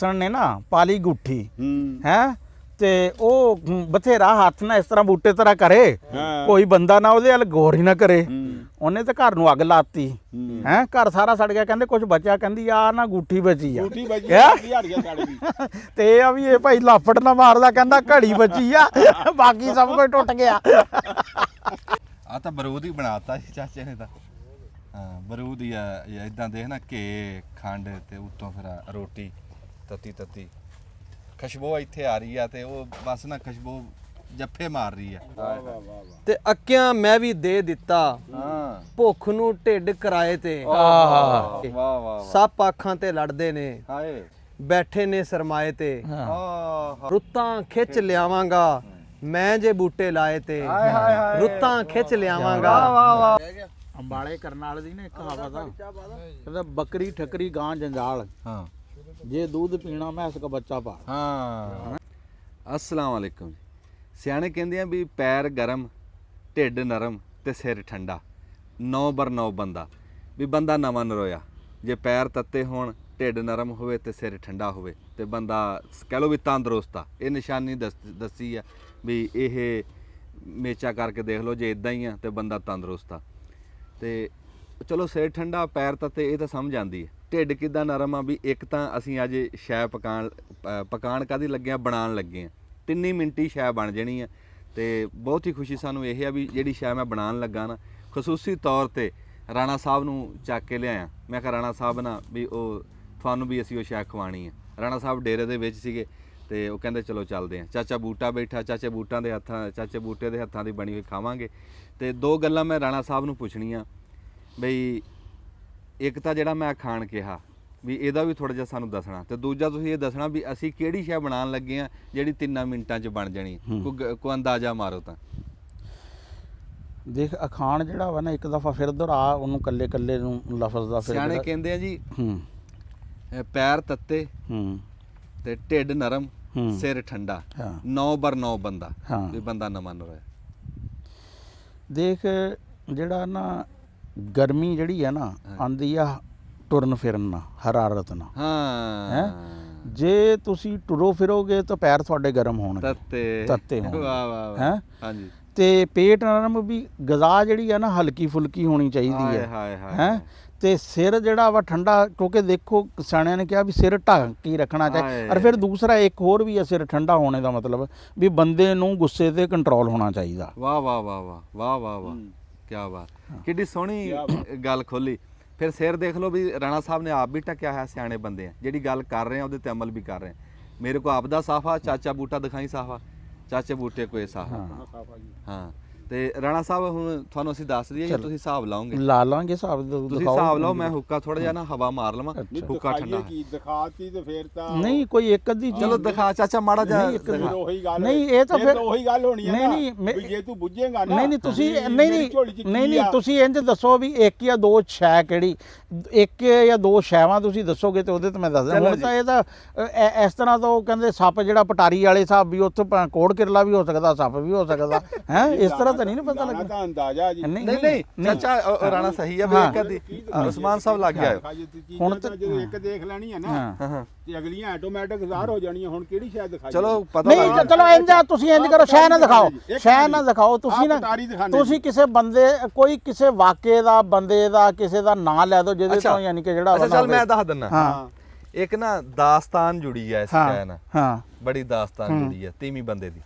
ਆਥਣ ਨੇ ਨਾ ਪਾਲੀ ਗੁੱਠੀ ਹੈ ਤੇ ਉਹ ਬਥੇਰਾ ਹੱਥ ਨਾਲ ਇਸ ਤਰ੍ਹਾਂ ਬੂਟੇ ਤਰ੍ਹਾਂ ਕਰੇ, ਕੋਈ ਬੰਦਾ ਨਾ ਉਹਦੇ ਵੱਲ ਗੌਰ ਹੀ ਨਾ ਕਰੇ। ਉਹਨੇ ਤਾਂ ਘਰ ਨੂੰ ਅੱਗ ਲਾਤੀ ਹੈ, ਘਰ ਸਾਰਾ ਸੜ ਗਿਆ। ਕਹਿੰਦੇ ਕੁਝ ਬਚਿਆ, ਕਹਿੰਦੀ ਆ ਨਾ ਗੁੱਠੀ ਬਚੀ ਆ ਤੇ ਇਹ ਆ ਵੀ ਇਹ ਭਾਈ ਲਾਫੜ ਨਾ ਮਾਰਦਾ, ਕਹਿੰਦਾ ਘੜੀ ਬਚੀ ਆ, ਬਾਕੀ ਸਭ ਕੁਝ ਟੁੱਟ ਗਿਆ। ਆ ਤਾਂ ਬਰੂਦ ਹੀ ਬਣਾਤਾ ਸੀ ਚਾਚੇ ਨੇ ਤਾਂ। ਹਾਂ ਬਰੂਦ ਹੀ ਆ ਇਦਾਂ ਦੇਖ ਨਾ, ਘੇ ਖੰਡ ਤੇ ਉੱਤੋਂ ਫਿਰ ਰੋਟੀ ਤਤੀ ਤਤੀ ਖੁਸ਼ਬੂ ਇੱਥੇ ਆ ਰਹੀ ਆ ਤੇ ਉਹ ਬਸ ਨਾ ਖੁਸ਼ਬੂ ਜੱਫੇ ਮਾਰ ਰਹੀ ਆ। ਤੇ ਅੱਕਿਆਂ ਮੈਂ ਵੀ ਦੇ ਦਿੱਤਾ, ਹਾਂ ਭੁੱਖ ਨੂੰ ਢਿੱਡ ਕਿਰਾਏ ਤੇ। ਵਾਹ ਵਾਹ ਸੱਪ ਅੱਖਾਂ ਤੇ ਲੜਦੇ ਨੇ, ਹਾਏ ਬੈਠੇ ਨੇ ਸਰਮਾਏ ਤੇ। ਆਹ ਰੁੱਤਾਂ ਖਿੱਚ ਲਿਆਵਾਂਗਾ ਮੈਂ ਜੇ ਬੂਟੇ ਲਾਏ ਤੇ, ਰੁੱਤਾਂ ਖਿੱਚ ਲਿਆਵਾਂਗਾ। ਅੰਬਾਲੇ ਕਰਨਾਲ ਦੀ ਨਾ ਇੱਕ ਕਹਾਵਤ ਆ, ਕਹਿੰਦਾ ਬੱਕਰੀ ਠੱਕਰੀ ਗਾਂ ਜੰਜਾਲ, ਹਾਂ ਜੇ ਦੁੱਧ ਪੀਣਾ ਮੈਂਸ ਕਾ ਬੱਚਾ ਪਾ। ਹਾਂ ਅਸਲਾਮ ਵਾਲੇਕੁਮ। ਸਿਆਣੇ ਕਹਿੰਦੇ ਆ ਵੀ ਪੈਰ ਗਰਮ ਢਿੱਡ ਨਰਮ ਤੇ ਸਿਰ ਠੰਡਾ, 9/9 ਬੰਦਾ। ਵੀ ਬੰਦਾ ਨਵਾਂ ਨਰੋਇਆ, ਜੇ ਪੈਰ ਤੱਤੇ ਹੋਣ ਢਿੱਡ ਨਰਮ ਹੋਵੇ ਤੇ ਸਿਰ ਠੰਡਾ ਹੋਵੇ ਤੇ ਬੰਦਾ ਕਹਿ ਲਓ ਵੀ ਤੰਦਰੁਸਤ ਆ। ਇਹ ਨਿਸ਼ਾਨੀ ਦੱਸੀ ਆ ਵੀ ਇਹ ਮੇਚਾ ਕਰਕੇ ਦੇਖ ਲਓ, ਜੇ ਇਦਾਂ ਹੀ ਆ ਤੇ ਬੰਦਾ ਤੰਦਰੁਸਤ ਆ। ਤੇ ਚਲੋ ਸਿਰ ਠੰਡਾ ਪੈਰ ਤੱਤੇ ਇਹ ਤਾਂ ਸਮਝ ਆਉਂਦੀ ਹੈ। ਢਿੱਡ ਕਿੱਦਾਂ ਨਰਮ ਆ ਵੀ ਇੱਕ ਤਾਂ ਅਸੀਂ ਅੱਜ ਸ਼ੈ ਪਕਾਣ ਕਾਹਦੀ ਲੱਗੇ ਆ, ਬਣਾਉਣ ਲੱਗੇ ਆ। 3 ਮਿੰਟੀ ਸ਼ੈ ਬਣ ਜਾਣੀ ਆ ਤੇ ਬਹੁਤ ਹੀ ਖੁਸ਼ੀ ਸਾਨੂੰ ਇਹ ਆ ਵੀ ਜਿਹੜੀ ਸ਼ੈ ਮੈਂ ਬਣਾਉਣ ਲੱਗਾ ਨਾ, ਖਸੂਸੀ ਤੌਰ ਤੇ ਰਾਣਾ ਸਾਹਿਬ ਨੂੰ ਚੱਕ ਕੇ ਲਿਆਇਆ। ਮੈਂ ਕਿਹਾ ਰਾਣਾ ਸਾਹਿਬ ਨਾ ਵੀ ਉਹ ਤੁਹਾਨੂੰ ਵੀ ਅਸੀਂ ਉਹ ਸ਼ੈ ਖਵਾਣੀ ਆ। ਰਾਣਾ ਸਾਹਿਬ ਡੇਰੇ ਦੇ ਵਿੱਚ ਸੀਗੇ ਤੇ ਉਹ ਕਹਿੰਦੇ ਚਲੋ ਚੱਲਦੇ ਆ। ਚਾਚਾ ਬੂਟਾ ਬੈਠਾ, ਚਾਚੇ ਬੂਟੇ ਦੇ ਹੱਥਾਂ ਦੀ ਬਣੀ ਹੋਈ ਖਾਵਾਂਗੇ। ਤੇ 2 ਗੱਲਾਂ ਮੈਂ ਰਾਣਾ ਸਾਹਿਬ ਨੂੰ ਪੁੱਛਣੀਆਂ ਬਈ, ਇੱਕ ਤਾਂ ਜਿਹੜਾ ਮੈਂ ਖਾਣ ਕਿਹਾ ਵੀ ਇਹਦਾ ਵੀ ਥੋੜਾ ਜਿਹਾ ਸਾਨੂੰ ਦੱਸਣਾ, ਤੇ ਦੂਜਾ ਤੁਸੀਂ ਇਹ ਦੱਸਣਾ ਵੀ ਅਸੀਂ ਕਿਹੜੀ ਸ਼ੈ ਬਣਾਉਣ ਲੱਗੇ ਆ ਜਿਹੜੀ 3 ਮਿੰਟਾਂ 'ਚ ਬਣ ਜਾਣੀ। ਕੋਈ ਅੰਦਾਜ਼ਾ ਮਾਰੋ ਤਾਂ। ਦੇਖ ਅਖਾਣ ਜਿਹੜਾ ਵਾ ਨਾ, ਇੱਕ ਦਫਾ ਫਿਰ ਦੁਹਰਾ ਉਹਨੂੰ ਕੱਲੇ ਕੱਲੇ ਨੂੰ ਲਫ਼ਜ਼ ਦਾ। ਫਿਰ ਸਿਆਣੇ ਕਹਿੰਦੇ ਆ ਜੀ ਪੈਰ ਤੱਤੇ ਤੇ ਢਿੱਡ ਨਰਮ ਸਿਰ ਠੰਡਾ, 9/9 ਬੰਦਾ। ਵੀ ਬੰਦਾ ਨਵਾਂ ਨਰੋਇਆ। ਦੇਖ ਜਿਹੜਾ ਨਾ ਗਰਮੀ ਜਿਹੜੀ ਹੈ ਨਾ ਆਂਦੀ ਆ ਟੁਰਨ ਫਿਰਨ ਨਾਲ, ਹਰਾਰਤ ਨਾਲ। ਹਾਂ ਜੇ ਤੁਸੀਂ ਟੁਰੋ ਫਿਰੋਗੇ ਤਾਂ ਪੈਰ ਤੁਹਾਡੇ ਗਰਮ ਹੋਣਗੇ, ਤੱਤੇ ਹੋਣਗੇ। ਵਾਹ ਵਾਹ ਹੈ ਹਾਂਜੀ। ਤੇ ਪੇਟ ਨਰਮ ਵੀ, ਗਜ਼ਾ ਜਿਹੜੀ ਆ ਨਾ ਹਲਕੀ ਫੁਲਕੀ ਹੋਣੀ ਚਾਹੀਦੀ ਹੈ। ਤੇ ਸਿਰ ਜਿਹੜਾ ਵਾ ਠੰਡਾ, ਕਿਉਂਕਿ ਦੇਖੋ ਸਿਆਣਿਆਂ ਨੇ ਕਿਹਾ ਵੀ ਸਿਰ ਢੱਕ ਕੇ ਰੱਖਣਾ ਚਾਹੀਦਾ। ਔਰ ਫਿਰ ਦੂਸਰਾ ਇੱਕ ਹੋਰ ਵੀ ਆ ਸਿਰ ਠੰਡਾ ਹੋਣੇ ਦਾ ਮਤਲਬ ਵੀ ਬੰਦੇ ਨੂੰ ਗੁੱਸੇ ਤੇ ਕੰਟਰੋਲ ਹੋਣਾ ਚਾਹੀਦਾ। ਵਾਹ ਵਾਹ ਵਾਹ ਵਾਹ ਵਾਹ ਵਾਹ ਵਾਹ ਕਿਆ ਬਾਤ, ਕਿੱਡੀ ਸੋਹਣੀ ਗੱਲ ਖੋਲੀ। ਫਿਰ ਸਿਰ ਦੇਖ ਲਓ ਵੀ ਰਾਣਾ ਸਾਹਿਬ ਨੇ ਆਪ ਵੀ ਢੱਕਿਆ ਹੋਇਆ। ਸਿਆਣੇ ਬੰਦੇ ਆ, ਜਿਹੜੀ ਗੱਲ ਕਰ ਰਹੇ ਆ ਉਹਦੇ ਤੇ ਅਮਲ ਵੀ ਕਰ ਰਹੇ ਆ। ਮੇਰੇ ਕੋ ਆਪ ਦਾ ਸਾਫਾ, ਚਾਚਾ ਬੂਟਾ ਦਿਖਾਈ ਸਾਫਾ, ਚਾਚੇ ਬੂਟੇ ਕੋਈ ਸਾਫਾ। ਹਾਂ ਤੇ ਰਾਣਾ ਸਾਹਿਬ ਹੁਣ ਤੁਹਾਨੂੰ ਅਸੀਂ ਦੱਸ ਦਈਏ, ਤੁਸੀਂ ਹਿਸਾਬ ਲਾਓਗੇ? ਲਾ ਲਾਂਗੇ ਹਿਸਾਬ, ਤੁਸੀਂ ਹਿਸਾਬ ਲਾਓ। ਮੈਂ ਹੁੱਕਾ ਥੋੜਾ ਜਿਹਾ ਨਾ ਹਵਾ ਮਾਰ ਲਵਾਂ, ਹੁੱਕਾ ਠੰਡਾ ਦਿਖਾਤੀ ਤੇ ਫੇਰ ਤਾਂ ਨਹੀਂ ਕੋਈ ਇੱਕ ਅੱਧੀ ਚਲੋ ਦਿਖਾ ਚਾਚਾ ਮਾੜਾ ਜਿਹਾ। ਉਹੀ ਗੱਲ ਨਹੀਂ ਇਹ ਤਾਂ ਫਿਰ ਉਹੀ ਗੱਲ ਹੋਣੀ ਹੈ। ਨਹੀਂ ਜੇ ਤੂੰ ਬੁੱਝੇਗਾ ਨਾ, ਨਹੀਂ ਤੁਸੀਂ ਨਹੀਂ ਤੁਸੀਂ ਇੰਜ ਦੱਸੋ ਵੀ ਇੱਕ ਜਾਂ ਦੋ ਸ਼ੈ ਕਿਹੜੀ, ਇੱਕ ਜਾਂ ਦੋ ਸ਼ੈਵਾਂ ਤੁਸੀਂ ਦੱਸੋਗੇ ਤੇ ਉਹਦੇ ਤੇ ਮੈਂ ਦੱਸ ਦਾਂ। ਹੁਣ ਤਾਂ ਇਹ ਤਾਂ ਇਸ ਤਰ੍ਹਾਂ ਤਾਂ ਉਹ ਕਹਿੰਦੇ ਸੱਪ ਜਿਹੜਾ ਪਟਾਰੀ ਵਾਲੇ ਸਾਹਿਬ ਵੀ ਉੱਥੇ ਕੋੜ ਕਿਰਲਾ ਵੀ ਹੋ ਸਕਦਾ, ਸੱਪ ਵੀ ਹੋ ਸਕਦਾ ਹੈ। ਇਸ ਤਰ੍ਹਾਂ ਤਾਂ ਨਹੀਂ ਨਾ ਪਤਾ ਲੱਗਦਾ ਅੰਦਾਜ਼ਾ ਜੀ। ਨਹੀਂ ਚਾਚਾ ਰਾਣਾ ਸਹੀ ਆ ਵੀ ਇੱਕ ਅੱਧੀ ਉਸਮਾਨ ਸਾਹਿਬ ਲੱਗ ਗਿਆ। ਹੁਣ ਤਾਂ ਜਦੋਂ ਇੱਕ ਦੇਖ ਲੈਣੀ ਹੈ ਨਾ ਤੇ ਅਗਲੀਆਂ ਆਟੋਮੈਟਿਕ ਜ਼ਾਹਰ ਹੋ ਜਾਣੀਆਂ। ਹੁਣ ਕਿਹੜੀ ਸ਼ੈ ਦਿਖਾਈ? ਚਲੋ ਪਤਾ ਨਹੀਂ ਚਲੋ ਇੰਜ ਤੁਸੀਂ ਇੰਜ ਕਰੋ, ਸ਼ੈ ਨਾ ਦਿਖਾਓ, ਸ਼ੈ ਨਾ ਦਿਖਾਓ ਤੁਸੀਂ ਨਾ। ਤੁਸੀਂ ਕਿਸੇ ਬੰਦੇ, ਕੋਈ ਕਿਸੇ ਵਾਕਿਏ ਦਾ, ਬੰਦੇ ਦਾ, ਕਿਸੇ ਦਾ ਨਾਂ ਲੈ ਦਿਓ ਜਿਹਦੇ ਤੋਂ ਯਾਨੀ ਕਿ ਜਿਹੜਾ। ਅੱਛਾ ਚੱਲ ਮੈਂ ਦੱਸ ਦਿੰਦਾ। ਹਾਂ ਇੱਕ ਨਾ ਦਾਸਤਾਨ ਜੁੜੀ ਹੈ ਇਸ ਸ਼ੈ ਨਾਲ। ਹਾਂ ਬੜੀ ਦਾਸਤਾਨ ਜੁੜੀ ਹੈ ਤੀਵੀਂ ਬੰਦੇ ਦੀ।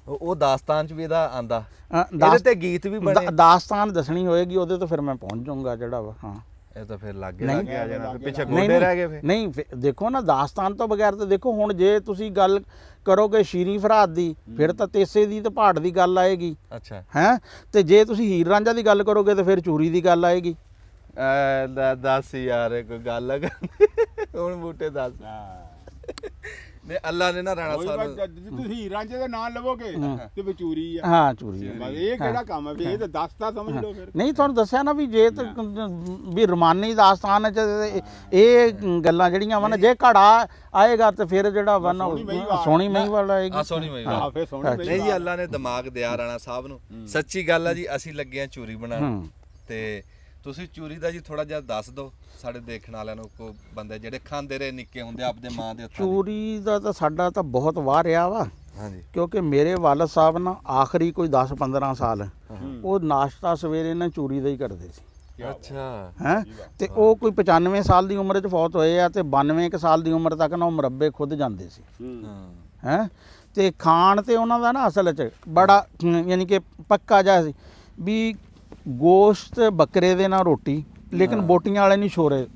ਉਹ ਦਾਸਤਾਨ ਚ ਵੀ ਇਹਦਾ ਆਂਦਾ, ਇਹਦੇ ਤੇ ਗੀਤ ਵੀ ਬਣੇ। ਦਾਸਤਾਨ ਦੱਸਣੀ ਹੋਏਗੀ ਉਹਦੇ ਤੋਂ ਫਿਰ ਮੈਂ ਪਹੁੰਚ ਜਾਊਂਗਾ ਜਿਹੜਾ ਵਾ। ਹਾਂ ਇਹ ਤਾਂ ਫਿਰ ਲੱਗੇ ਆ ਜਾਣਾ, ਪਿੱਛੇ ਗੋਡੇ ਰਹਿ ਗਏ। ਫਿਰ ਨਹੀਂ ਦੇਖੋ ਨਾ, ਦਾਸਤਾਨ ਤੋਂ ਬਗੈਰ ਤਾਂ ਦੇਖੋ ਹੁਣ ਜੇ ਤੁਸੀਂ ਗੱਲ ਕਰੋਗੇ ਸ਼ੀਰੀ ਫਰਾਦ ਦੀ, ਫਿਰ ਤਾਂ ਤੇਸੇ ਦੀ ਤੇ ਪਹਾੜ ਦੀ ਗੱਲ ਆਏਗੀ। ਅੱਛਾ ਹੈ ਤੇ ਜੇ ਤੁਸੀਂ ਹੀਰ ਰਾਂਝਾ ਦੀ ਗੱਲ ਕਰੋਗੇ ਤੇ ਫਿਰ ਚੂਰੀ ਦੀ ਗੱਲ ਆਏਗੀ। ਦੱਸ ਯਾਰ ਕੋਈ ਗੱਲ ਹੁਣ ਬੂਟੇ ਦੱਸ। ਨੇ ਅੱਲਾ ਨੇ ਨਾ ਰਾਣਾ ਸਾਹਿਬ ਤੁਸੀਂ ਹੀਰਾਂ ਦੇ ਨਾਂ ਲਵੋਗੇ ਤੇ ਵਿਚੂਰੀ ਆ। ਹਾਂ ਚੂਰੀ ਇਹ ਕਿਹੜਾ ਕੰਮ ਹੈ? ਵੀ ਇਹ ਤਾਂ ਦੱਸਤਾ ਸਮਝ ਲਓ। ਫਿਰ ਨਹੀਂ ਤੁਹਾਨੂੰ ਦੱਸਿਆ ਨਾ ਵੀ ਜੇ ਵੀ ਰਮਾਨੀ ਦਾਸਤਾਨ ਚ ਇਹ ਗੱਲਾਂ ਜਿਹੜੀਆਂ ਵਾ ਨਾ, ਜੇ ਘੜਾ ਆਏਗਾ ਤੇ ਫਿਰ ਜਿਹੜਾ ਵਾ ਨਾ ਸੋਹਣੀ ਮਹੀਵਾਲ ਆਏਗੀ। ਸੋਹਣੀ ਮਹੀਵਾਲ ਨਹੀਂ ਜੀ, ਅੱਲਾ ਨੇ ਦਿਮਾਗ ਦਿਆ ਰਾਣਾ ਸਾਹਿਬ ਨੂੰ। ਸੱਚੀ ਗੱਲ ਆ ਜੀ, ਅਸੀਂ ਲੱਗੇ ਆ ਚੂਰੀ ਬਣਾਉਣ ਤੇ ਤੁਸੀਂ ਚੂਰੀ ਦਾ ਜੀ ਥੋੜਾ ਜਿਹਾ ਦੱਸ ਦਿਓ ਸਾਡੇ ਦੇਖਣ ਵਾਲਿਆਂ ਨੂੰ, ਕੋ ਬੰਦੇ ਜਿਹੜੇ ਖਾਂਦੇ ਰਹੇ ਨਿੱਕੇ ਹੁੰਦੇ ਆਪਦੇ ਮਾਂ ਦੇ ਹੱਥਾਂ ਦੀ। ਚੂਰੀ ਦਾ ਤਾਂ ਸਾਡਾ ਤਾਂ ਬਹੁਤ ਵਾਹ ਰਿਹਾ ਵਾ, ਹਾਂਜੀ ਕਿਉਂਕਿ ਮੇਰੇ ਵਾਲਦ ਸਾਹਿਬ ਨਾ ਆਖਰੀ ਕੋਈ 10-15 ਸਾਲ ਉਹ ਨਾਸ਼ਤਾ ਸਵੇਰੇ ਨਾ ਚੂਰੀ ਦਾ ਹੀ ਕਰਦੇ ਸੀ। ਅੱਛਾ ਹੈ ਤੇ ਉਹ ਕੋਈ 95 ਸਾਲ ਦੀ ਉਮਰ 'ਚ ਫੌਤ ਹੋਏ ਆ ਤੇ 92 ਕੁ ਸਾਲ ਦੀ ਉਮਰ ਤੱਕ ਨਾ ਉਹ ਮੁਰੱਬੇ ਖੁਦ ਜਾਂਦੇ ਸੀ। ਹੈ ਤੇ ਖਾਣ ਤੇ ਉਹਨਾਂ ਦਾ ਨਾ ਅਸਲ 'ਚ ਬੜਾ ਯਾਨੀ ਕਿ ਪੱਕਾ ਜਿਹਾ ਸੀ ਵੀ ਗੋਸ਼ਤ ਬੱਕਰੇ ਦੇ ਨਾਲ ਰੋਟੀ, ਲੇਕਿਨ ਬੋਟੀਆਂ ਵਾਲੇ ਨਹੀਂ ਛੋਰੇ।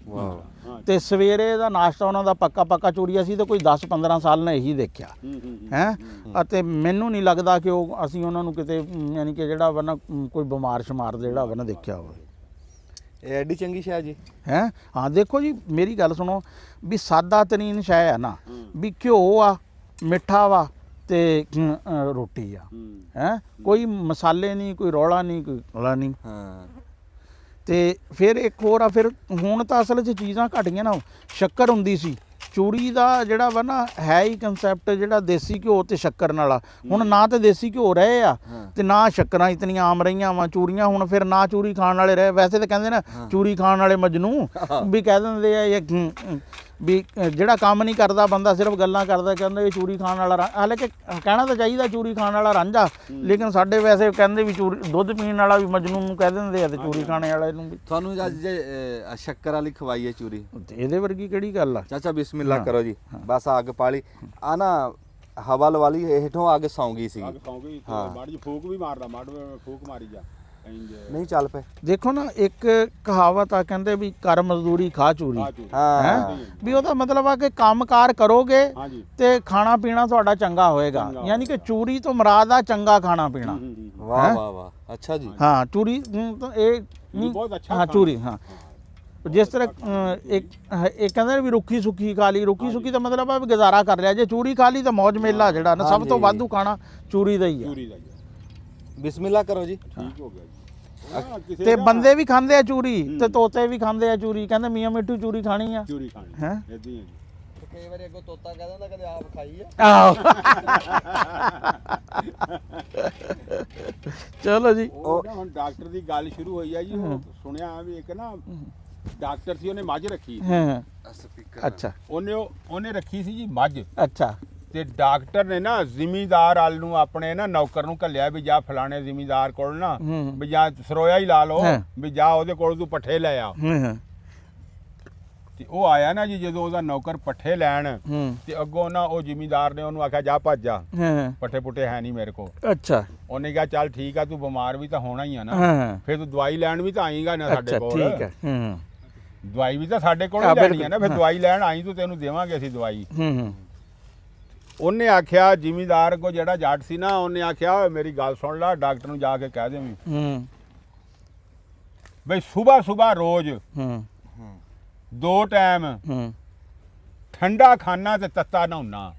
ਵਾਹ ਤੇ ਸਵੇਰੇ ਦਾ ਨਾਸ਼ਤਾ ਉਹਨਾਂ ਦਾ ਪੱਕਾ ਚੂਰੀਆ ਸੀ ਤੇ ਕੋਈ 10-15 ਸਾਲ ਨੇ ਇਹੀ ਦੇਖਿਆ ਹੈ। ਅਤੇ ਮੈਨੂੰ ਨਹੀਂ ਲੱਗਦਾ ਕਿ ਉਹ ਅਸੀਂ ਉਹਨਾਂ ਨੂੰ ਕਿਤੇ ਯਾਨੀ ਕਿ ਜਿਹੜਾ ਵਾ ਨਾ ਕੋਈ ਬਿਮਾਰ ਸ਼ਮਾਰ ਦਾ ਜਿਹੜਾ ਵਾ ਨਾ ਦੇਖਿਆ ਹੋਵੇ। ਇਹ ਐਡੀ ਚੰਗੀ ਸ਼ੈ ਜੀ ਹੈ ਹਾਂ ਦੇਖੋ ਜੀ ਮੇਰੀ ਗੱਲ ਸੁਣੋ ਵੀ ਸਾਦਾ ਤਰੀਨ ਸ਼ੈ ਹੈ ਨਾ ਵੀ ਘਿਓ ਆ, ਮਿੱਠਾ ਵਾ ਤੇ ਰੋਟੀ ਆ। ਹੈ ਕੋਈ ਮਸਾਲੇ ਨਹੀਂ, ਕੋਈ ਰੌਲਾ ਨਹੀਂ, ਕੋਈ ਰੌਲਾ ਨਹੀਂ। ਹਾਂ ਤੇ ਫਿਰ ਇੱਕ ਹੋਰ ਆ, ਫਿਰ ਹੁਣ ਤਾਂ ਅਸਲ 'ਚ ਚੀਜ਼ਾਂ ਘਟ ਗਈਆਂ ਨਾ। ਸ਼ੱਕਰ ਹੁੰਦੀ ਸੀ, ਚੂੜੀ ਦਾ ਜਿਹੜਾ ਵਾ ਨਾ ਹੈ ਹੀ ਕਨਸੈਪਟ ਜਿਹੜਾ ਦੇਸੀ ਘਿਓ ਤੇ ਸ਼ੱਕਰ ਵਾਲਾ। ਹੁਣ ਨਾ ਤੇ ਦੇਸੀ ਘਿਓ ਰਹੇ ਆ ਤੇ ਨਾ ਸ਼ੱਕਰਾਂ ਇਤਨੀਆਂ ਆਮ ਰਹੀਆਂ ਵਾ। ਚੂਰੀਆਂ ਹੁਣ ਫਿਰ ਨਾ ਚੂਰੀ ਖਾਣ ਵਾਲੇ ਰਹੇ। ਵੈਸੇ ਤਾਂ ਕਹਿੰਦੇ ਨਾ ਚੂਰੀ ਖਾਣ ਵਾਲੇ ਮਜਨੂ ਵੀ ਕਹਿ ਦਿੰਦੇ ਆ ਇਹ ਵੀ ਜਿਹੜਾ ਕੰਮ ਨਹੀਂ ਕਰਦਾ ਬੰਦਾ ਸਿਰਫ ਗੱਲਾਂ ਕਰਦਾ, ਕਹਿੰਦੇ ਵੀ ਚੂਰੀ ਖਾਣ ਵਾਲਾ। ਹਾਲਾਂਕਿ ਕਹਿਣਾ ਤਾਂ ਚਾਹੀਦਾ ਚੂਰੀ ਖਾਣ ਵਾਲਾ ਰਾਂਝਾ, ਲੇਕਿਨ ਸਾਡੇ ਵੈਸੇ ਕਹਿੰਦੇ ਵੀ ਚੂਰੀ ਦੁੱਧ ਪੀਣ ਵਾਲਾ ਵੀ ਮਜਨੂ ਨੂੰ ਕਹਿ ਦਿੰਦੇ ਆ ਤੇ ਚੂਰੀ ਖਾਣੇ ਵਾਲੇ ਨੂੰ ਵੀ। ਤੁਹਾਨੂੰ ਅੱਜ ਜੇ ਸ਼ੱਕਰ ਵਾਲੀ ਖਵਾਈਏ ਚੂਰੀ, ਤੇ ਇਹਦੇ ਵਰਗੀ ਕਿਹੜੀ ਗੱਲ ਆ। ਚਾਚਾ ਬਿਸਮਿਲ੍ਲਾ ਕਰੋ ਜੀ। ਬਸ ਅੱਗ ਪਾਲੀ ਆ ਨਾ ਹਵਾ ਲਵਾਲੀ ਹੇਠੋਂ ਅੱਗ ਸੌਂ ਗਈ ਸੀ। ਅੱਗ ਸੌਂ ਗਈ ਤੇ ਮਾੜੀ ਜੀ ਫੂਕ ਵੀ ਮਾਰਦਾ, ਫੂਕ ਮਾਰੀ ਜਾ ਨਹੀਂ ਚੱਲ ਪਏ। ਦੇਖੋ ਨਾ ਇੱਕ ਕਹਾਵਤ ਆ, ਕਹਿੰਦੇ ਵੀ ਕਰ ਮਜ਼ਦੂਰੀ ਖਾ ਚੂਰੀ। ਹਾਂ ਵੀ ਉਹਦਾ ਮਤਲਬ ਆ ਕਿ ਕੰਮਕਾਰ ਕਰੋਗੇ ਤੇ ਖਾਣਾ ਪੀਣਾ ਤੁਹਾਡਾ ਚੰਗਾ ਹੋਏਗਾ। ਯਾਨੀ ਕਿ ਚੂਰੀ ਤੋਂ ਮੁਰਾਦ ਆ ਚੰਗਾ ਖਾਣਾ ਪੀਣਾ। ਵਾਹ ਵਾਹ ਵਾਹ ਅੱਛਾ ਜੀ। ਹਾਂ ਚੂਰੀ ਇਹ ਨਹੀਂ ਬਹੁਤ ਅੱਛਾ ਹਾਂ ਚੂਰੀ ਹਾਂ ਜਿਸ ਤਰ੍ਹਾਂ ਇੱਕ ਕਹਿੰਦੇ ਵੀ ਰੁੱਖੀ ਸੁੱਖੀ ਖਾ ਲਈ। ਰੁੱਖੀ ਸੁੱਖੀ ਦਾ ਮਤਲਬ ਆ ਵੀ ਗੁਜ਼ਾਰਾ ਕਰ ਲਿਆ। ਜੇ ਚੂਰੀ ਖਾ ਲਈ ਤਾਂ ਮੌਜ ਮੇਲਾ ਜਿਹੜਾ ਨਾ ਸਭ ਤੋਂ ਵਾਧੂ ਖਾਣਾ ਚੂਰੀ ਦਾ ਹੀ ਆ। ਬਿਸਮਿਲ੍ਲਾ ਕਰੋ ਜੀ। ਠੀਕ ਹੋ ਗਿਆ ਜੀ। ਤੇ ਬੰਦੇ ਵੀ ਖਾਂਦੇ ਆ ਚੂਰੀ ਤੇ ਤੋਤੇ ਵੀ ਖਾਂਦੇ ਆ ਚੂਰੀ। ਕਹਿੰਦੇ ਮੀਆਂ ਮਿੱਠੂ ਚੂਰੀ ਖਾਣੀ ਆ। ਚੂਰੀ ਖਾਣੀ ਹੈ ਇਦਾਂ ਹੀ ਹੈ ਜੀ। ਕਈ ਵਾਰੀ ਅੱਗੋਂ ਤੋਤਾ ਕਹਿ ਦਿੰਦਾ ਕਦੇ ਆਪ ਖਾਈ ਆ। ਆਹੋ ਚਲੋ ਜੀ। ਉਹ ਨਾ ਹੁਣ ਡਾਕਟਰ ਦੀ ਗੱਲ ਸ਼ੁਰੂ ਹੋਈ ਆ ਜੀ। ਉਹ ਸੁਣਿਆ ਵੀ ਇੱਕ ਨਾ ਡਾਕਟਰ ਸੀ, ਉਹਨੇ ਮੱਝ ਰੱਖੀ। ਹਾਂ ਅੱਛਾ ਉਹਨੇ ਰੱਖੀ ਸੀ ਜੀ ਮੱਝ। ਅੱਛਾ ਤੇ ਡਾਕਟਰ ਨੇ ਨਾ ਜ਼ਿਮੀਂਦਾਰ ਵਾਲ ਨੂੰ ਆਪਣੇ ਨਾ ਨੌਕਰ ਨੂੰ ਘੱਲਿਆ ਵੀ ਜਾ ਫਲਾਣੇ ਜ਼ਿਮੀਂਦਾਰ ਕੋਲ ਨਾ ਵੀ ਜਾਂ ਸਰੋਇਆ ਹੀ ਲਾ ਲਓ ਵੀ ਜਾ ਉਹਦੇ ਕੋਲ ਤੂੰ ਪੱਠੇ ਲੈ ਆ। ਤੇ ਉਹ ਆਇਆ ਨਾ ਜੀ, ਜਦੋਂ ਉਹਦਾ ਨੌਕਰ ਪੱਠੇ ਲੈਣ ਤੇ ਅੱਗੋਂ ਨਾ ਉਹ ਜ਼ਿਮੀਂਦਾਰ ਨੇ ਉਹਨੂੰ ਆਖਿਆ ਜਾ ਭੱਜ ਜਾ, ਪੱਠੇ ਪੁੱਠੇ ਹੈ ਨਹੀਂ ਮੇਰੇ ਕੋਲ। ਅੱਛਾ ਉਹਨੇ ਕਿਹਾ ਚੱਲ ਠੀਕ ਆ, ਤੂੰ ਬਿਮਾਰ ਵੀ ਤਾਂ ਹੋਣਾ ਹੀ ਆ ਨਾ, ਫਿਰ ਤੂੰ ਦਵਾਈ ਲੈਣ ਵੀ ਤਾਂ ਆਏਗਾ ਨਾ ਸਾਡੇ ਕੋਲ। ਠੀਕ ਹੈ ਦਵਾਈ ਵੀ ਤਾਂ ਸਾਡੇ ਕੋਲ ਹੀ ਲੈਣੀ ਆ ਨਾ, ਫਿਰ ਦਵਾਈ ਲੈਣ ਆਈ ਤੂੰ, ਤੈਨੂੰ ਦੇਵਾਂਗੇ ਅਸੀਂ ਦਵਾਈ। ਉਹਨੇ ਆਖਿਆ ਜ਼ਿਮੀਂਦਾਰ ਕੋ ਜਿਹੜਾ ਜੱਟ ਸੀ ਨਾ, ਉਹਨੇ ਆਖਿਆ ਓਏ ਮੇਰੀ ਗੱਲ ਸੁਣ ਲੈ, ਡਾਕਟਰ ਨੂੰ ਜਾ ਕੇ ਕਹਿ ਦੇਵੀਂ ਬਈ ਸੁਬਾਹ ਰੋਜ਼ 2 ਟਾਈਮ ਠੰਡਾ ਖਾਣਾ ਤੇ ਤੱਤਾ ਨਹਾਉਣਾ।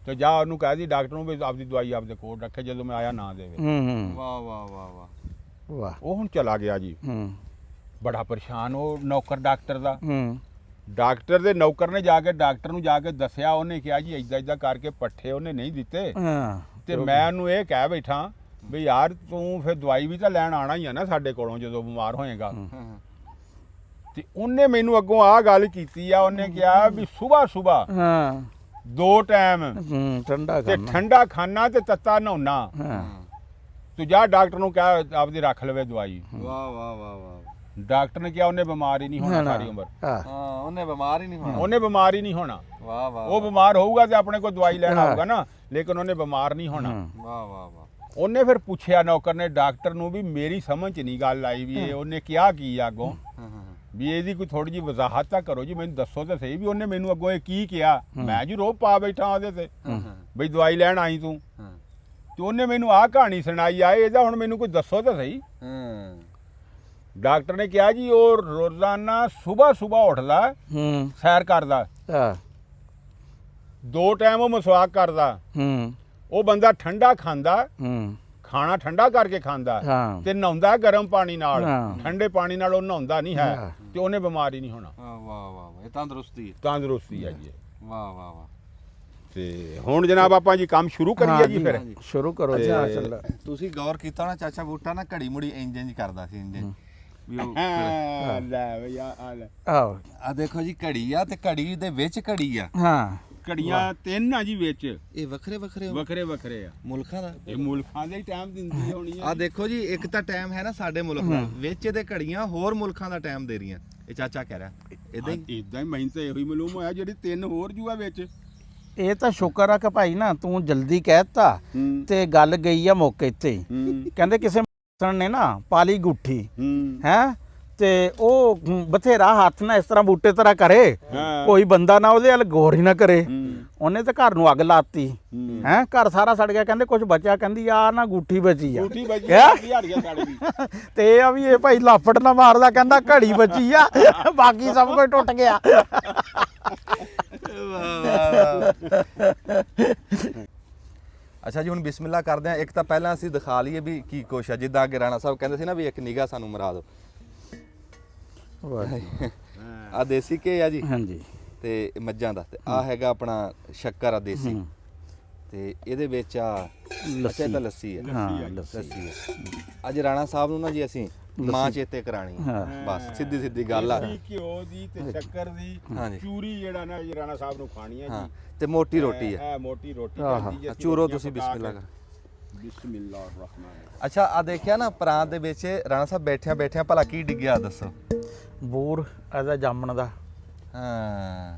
ਤੇ ਜਾ ਉਹਨੂੰ ਕਹਿ ਦੀ ਡਾਕਟਰ ਨੂੰ ਵੀ ਆਪਦੀ ਦਵਾਈ ਆਪਦੇ ਕੋਲ ਰੱਖੇ, ਜਦੋਂ ਮੈਂ ਆਇਆ ਨਾ ਦੇਵੇ। ਵਾਹ ਵਾਹ ਵਾਹ ਵਾਹ ਵਾਹ। ਉਹ ਹੁਣ ਚਲਾ ਗਿਆ ਜੀ। ਬੜਾ ਪਰੇਸ਼ਾਨ ਉਹ ਨੌਕਰ ਡਾਕਟਰ ਦਾ। ਡਾਕਟਰ ਦੇ ਨੌਕਰ ਨੇ ਜਾ ਕੇ ਡਾਕਟਰ ਨੂੰ ਜਾ ਕੇ ਦੱਸਿਆ। ਉਹਨੇ ਕਿਹਾ ਜੀ ਏਦਾਂ ਕਰਕੇ ਪੱਠੇ ਉਹਨੇ ਨਹੀਂ ਦਿੱਤੇ ਤੇ ਮੈਂ ਉਹਨੂੰ ਇਹ ਕਹਿ ਬੈਠਾ ਵੀ ਯਾਰ ਤੂੰ ਫਿਰ ਦਵਾਈ ਵੀ ਤਾਂ ਲੈਣ ਆਣਾ ਹੀ ਆ ਨਾ ਸਾਡੇ ਕੋਲੋਂ ਜਦੋਂ ਬਿਮਾਰ ਹੋਏਗਾ। ਤੇ ਉਹਨੇ ਮੈਨੂੰ ਅੱਗੋਂ ਆਹ ਗੱਲ ਕੀਤੀ ਆ। ਉਹਨੇ ਕਿਹਾ ਵੀ ਸੁਬਾਹ 2 ਟਾਈਮ ਠੰਡਾ ਖਾਣਾ ਤੇ ਤੱਤਾ ਨਹਾਉਣਾ। ਤੂੰ ਜਾ ਡਾਕਟਰ ਨੂੰ ਕਹਿ ਆਪਦੀ ਰੱਖ ਲਵੇ ਦਵਾਈ। ਵਾਹ ਵਾਹ ਵਾਹ ਵਾਹ। ਡਾਕਟਰ ਨੇ ਕਿਹਾ ਉਹਨੇ ਬਿਮਾਰ ਹੀ ਨਹੀਂ ਹੋਣਾ ਸਾਰੀ ਉਮਰ। ਹਾਂ ਉਹਨੇ ਬਿਮਾਰ ਹੀ ਨਹੀਂ ਹੋਣਾ। ਉਹਨੇ ਬਿਮਾਰ ਹੀ ਨਹੀਂ ਹੋਣਾ। ਵਾਹ ਵਾਹ। ਉਹ ਬਿਮਾਰ ਹੋਊਗਾ ਤੇ ਆਪਣੇ ਕੋਲ ਦਵਾਈ ਲੈਣ ਆਊਗਾ ਨਾ, ਲੇਕਿਨ ਉਹਨੇ ਬਿਮਾਰ ਨਹੀਂ ਹੋਣਾ। ਵਾਹ ਵਾਹ ਵਾਹ। ਉਹਨੇ ਫਿਰ ਪੁੱਛਿਆ ਨੌਕਰ ਨੇ ਡਾਕਟਰ ਨੂੰ ਵੀ ਮੇਰੀ ਸਮਝ 'ਚ ਨਹੀਂ ਗੱਲ ਆਈ ਵੀ ਇਹ ਉਹਨੇ ਕਿਹਾ ਕੀ ਆ ਅੱਗੋਂ, ਵੀ ਇਹਦੀ ਕੋਈ ਥੋੜੀ ਜਿਹੀ ਵਜ਼ਾਹਤ ਤਾਂ ਕਰੋ ਜੀ, ਮੈਨੂੰ ਦੱਸੋ ਤਾਂ ਸਹੀ ਵੀ ਉਹਨੇ ਮੈਨੂੰ ਅੱਗੋਂ ਇਹ ਕੀ ਕਿਹਾ। ਮੈਂ ਜੀ ਰੋਬ ਪਾ ਬੈਠਾ ਉਹਦੇ ਤੇ ਬਈ ਦਵਾਈ ਲੈਣ ਆਈ ਤੂੰ, ਤੇ ਉਹਨੇ ਮੈਨੂੰ ਆਹ ਕਹਾਣੀ ਸੁਣਾਈ ਆ। ਇਹਦਾ ਹੁਣ ਮੈਨੂੰ ਕੋਈ ਦੱਸੋ ਤਾਂ ਸਹੀ। ਡਾਕਟਰ ਨੇ ਕਿਹਾ ਜੀ ਉਹ ਰੋਜ਼ਾਨਾ ਸੁਬਾਹ ਉੱਠਦਾ, ਸੈਰ ਕਰਦਾ, 2 ਟਾਈਮ ਉਹ ਮਸਵਾਕ ਕਰਦਾ, ਉਹ ਬੰਦਾ ਠੰਡਾ ਖਾਂਦਾ, ਖਾਣਾ ਠੰਡਾ ਕਰਕੇ ਖਾਂਦਾ ਤੇ ਨਹਾਉਂਦਾ ਗਰਮ ਪਾਣੀ ਨਾਲ। ਠੰਡੇ ਪਾਣੀ ਨਾਲ ਉਹ ਨਹਾਉਂਦਾ ਨਹੀਂ ਹੈ ਤੇ ਉਹਨੇ ਬਿਮਾਰੀ ਨਹੀਂ ਹੋਣਾ। ਵਾਹ ਵਾਹ ਵਾਹ। ਇਹ ਤੰਦਰੁਸਤੀ ਹੈ ਜੀ। ਵਾਹ ਵਾਹ ਵਾਹ। ਤੇ ਹੁਣ ਜਨਾਬ ਆਪਾਂ ਜੀ ਕੰਮ ਸ਼ੁਰੂ ਕਰੀਏ ਜੀ। ਫਿਰ ਸ਼ੁਰੂ ਕਰੋ ਜੀ। ਤੁਸੀਂ ਗੌਰ ਕੀਤਾ ਨਾ ਚਾਚਾ ਬੂਟਾ ਨਾ ਘੜੀ ਮੁੜੀ ਇੰਜ ਕਰਦਾ ਸੀ ਇੰਜ ਵੀ ਉਹ ਹਾਂ ਲੈ ਬਈ ਆ ਲੈ ਆਹੋ ਆ ਦੇਖੋ ਜੀ ਘੜੀ ਆ ਤੇ ਘੜੀ ਦੇ ਵਿੱਚ ਘੜੀ ਆ ਹਾਂ ਘੜੀਆਂ 3 ਆ ਜੀ ਵਿੱਚ ਇਹ ਵੱਖਰੇ ਵੱਖਰੇ ਵੱਖਰੇ ਵੱਖਰੇ ਆ ਮੁਲਕਾਂ ਦਾ ਇਹ ਮੁਲਕਾਂ ਦੇ ਟਾਈਮ ਦਿੰਦੀ ਹੋਣੀ ਆ ਆ ਦੇਖੋ ਜੀ ਇੱਕ ਤਾਂ ਟਾਈਮ ਹੈ ਨਾ ਸਾਡੇ ਮੁਲਕ ਦਾ ਵਿੱਚ ਇਹਦੇ ਘੜੀਆਂ ਹੋਰ ਮੁਲਕਾਂ ਦਾ ਟਾਈਮ ਦੇ ਰਹੀਆਂ ਇਹ ਚਾਚਾ ਕਹਿ ਰਿਹਾ ਇਦਾਂ ਹੀ ਇਦਾਂ ਹੀ ਮੈਨੂੰ ਤਾਂ ਇਹੋ ਹੀ ਮਾਲੂਮ ਹੋਇਆ ਜਿਹੜੀ 3 ਹੋਰ ਜੂਆ ਵਿੱਚ ਇਹ ਤਾਂ ਸ਼ੁਕਰ ਆ ਕਿ ਭਾਈ ਨਾ ਤੂੰ ਜਲਦੀ ਕਹਿਤਾ ਤੇ ਗੱਲ ਗਈ ਆ ਮੌਕੇ ਤੇ ਹੀ। ਕਹਿੰਦੇ ਕਿਸੇ ਮਸਣ ਨੇ ਨਾ ਪਾਲੀ ਗੁੱਠੀ ਹੈ ਤੇ ਉਹ ਬਥੇਰਾ ਹੱਥ ਨਾਲ ਇਸ ਤਰ੍ਹਾਂ ਬੂਟੇ ਤਰ੍ਹਾਂ ਕਰੇ ਕੋਈ ਬੰਦਾ ਨਾ ਉਹਦੇ ਵੱਲ ਗੌਰ ਹੀ ਨਾ ਕਰੇ। ਉਹਨੇ ਤਾਂ ਘਰ ਨੂੰ ਅੱਗ ਲਾਤੀ ਹੈ ਘਰ ਸਾਰਾ ਸੜ ਗਿਆ। ਕਹਿੰਦੇ ਕੁਝ ਬਚਿਆ ਕਹਿੰਦੀ ਆ ਨਾ ਗੁੱਠੀ ਬਚੀ ਆ ਗੁੱਠੀ ਬਚੀ ਹੜੀਆਂ ਸੜ ਗਈ ਤੇ ਇਹ ਆ ਵੀ ਇਹ ਭਾਈ ਲਾਫੜ ਨਾ ਮਾਰਦਾ ਕਹਿੰਦਾ ਘੜੀ ਬਚੀ ਆ ਬਾਕੀ ਸਭ ਕੁਝ ਟੁੱਟ ਗਿਆ। ਅੱਛਾ ਜੀ ਹੁਣ ਬਿਸਮਿਲ੍ਲਾ ਕਰਦੇ ਆ। ਇੱਕ ਤਾਂ ਪਹਿਲਾਂ ਅਸੀਂ ਦਿਖਾ ਲਈਏ ਵੀ ਕੀ ਕੁਛ ਆ ਜਿੱਦਾਂ ਅੱਗੇ ਰਾਣਾ ਸਾਹਿਬ ਕਹਿੰਦੇ ਸੀ ਨਾ ਵੀ ਇੱਕ ਨਿਗਾਹ ਸਾਨੂੰ ਮਰਾ ਦਿਓ। ਆ ਦੇਸੀ ਘੇ ਆ ਜੀ ਹਾਂਜੀ ਤੇ ਮੱਝਾਂ ਦਾ ਤੇ ਆ ਹੈਗਾ ਆਪਣਾ ਸ਼ੱਕਰ ਆ ਦੇਸੀ ਤੇ ਇਹਦੇ ਵਿੱਚ ਆ ਅੱਛਾ ਇਹ ਤਾਂ ਲੱਸੀ ਹੈ ਹਾਂ ਲੱਸੀ ਹੈ। ਅੱਜ ਰਾਣਾ ਸਾਹਿਬ ਨੂੰ ਨਾ ਜੀ ਅਸੀਂ ਮਾਂ ਚੇਤੇ ਕਰਾਣੀ ਬਸ ਸਿੱਧੀ ਸਿੱਧੀ ਗੱਲ ਆ। ਘਿਓ ਦੀ ਤੇ ਸ਼ੱਕਰ ਦੀ ਹਾਂਜੀ ਚੂਰੀ ਜਿਹੜਾ ਨਾ ਜੀ ਰਾਣਾ ਸਾਹਿਬ ਨੂੰ ਖਾਣੀ ਆ ਹਾਂ ਜੀ ਤੇ ਮੋਟੀ ਰੋਟੀ ਹੈ ਇਹ ਮੋਟੀ ਰੋਟੀ ਜਾਂਦੀ ਜੀ ਚੂਰੋ ਤੁਸੀਂ ਬਿਸਮਿਲ੍ਲਾ ਕਰ। ਬਿਸਮਿਲ੍ਲਾਹਿਰ ਰਹਿਮਾਨਿਰ ਅੱਛਾ ਆ ਦੇਖਿਆ ਨਾ ਪ੍ਰਾਂਤ ਦੇ ਵਿੱਚ ਰਾਣਾ ਸਾਹਿਬ ਬੈਠਿਆਂ ਭਲਾ ਕੀ ਡਿੱਗਿਆ ਦੱਸੋ। ਬੂਰ ਇਹਦਾ ਜਾਮਣ ਦਾ ਹਾਂ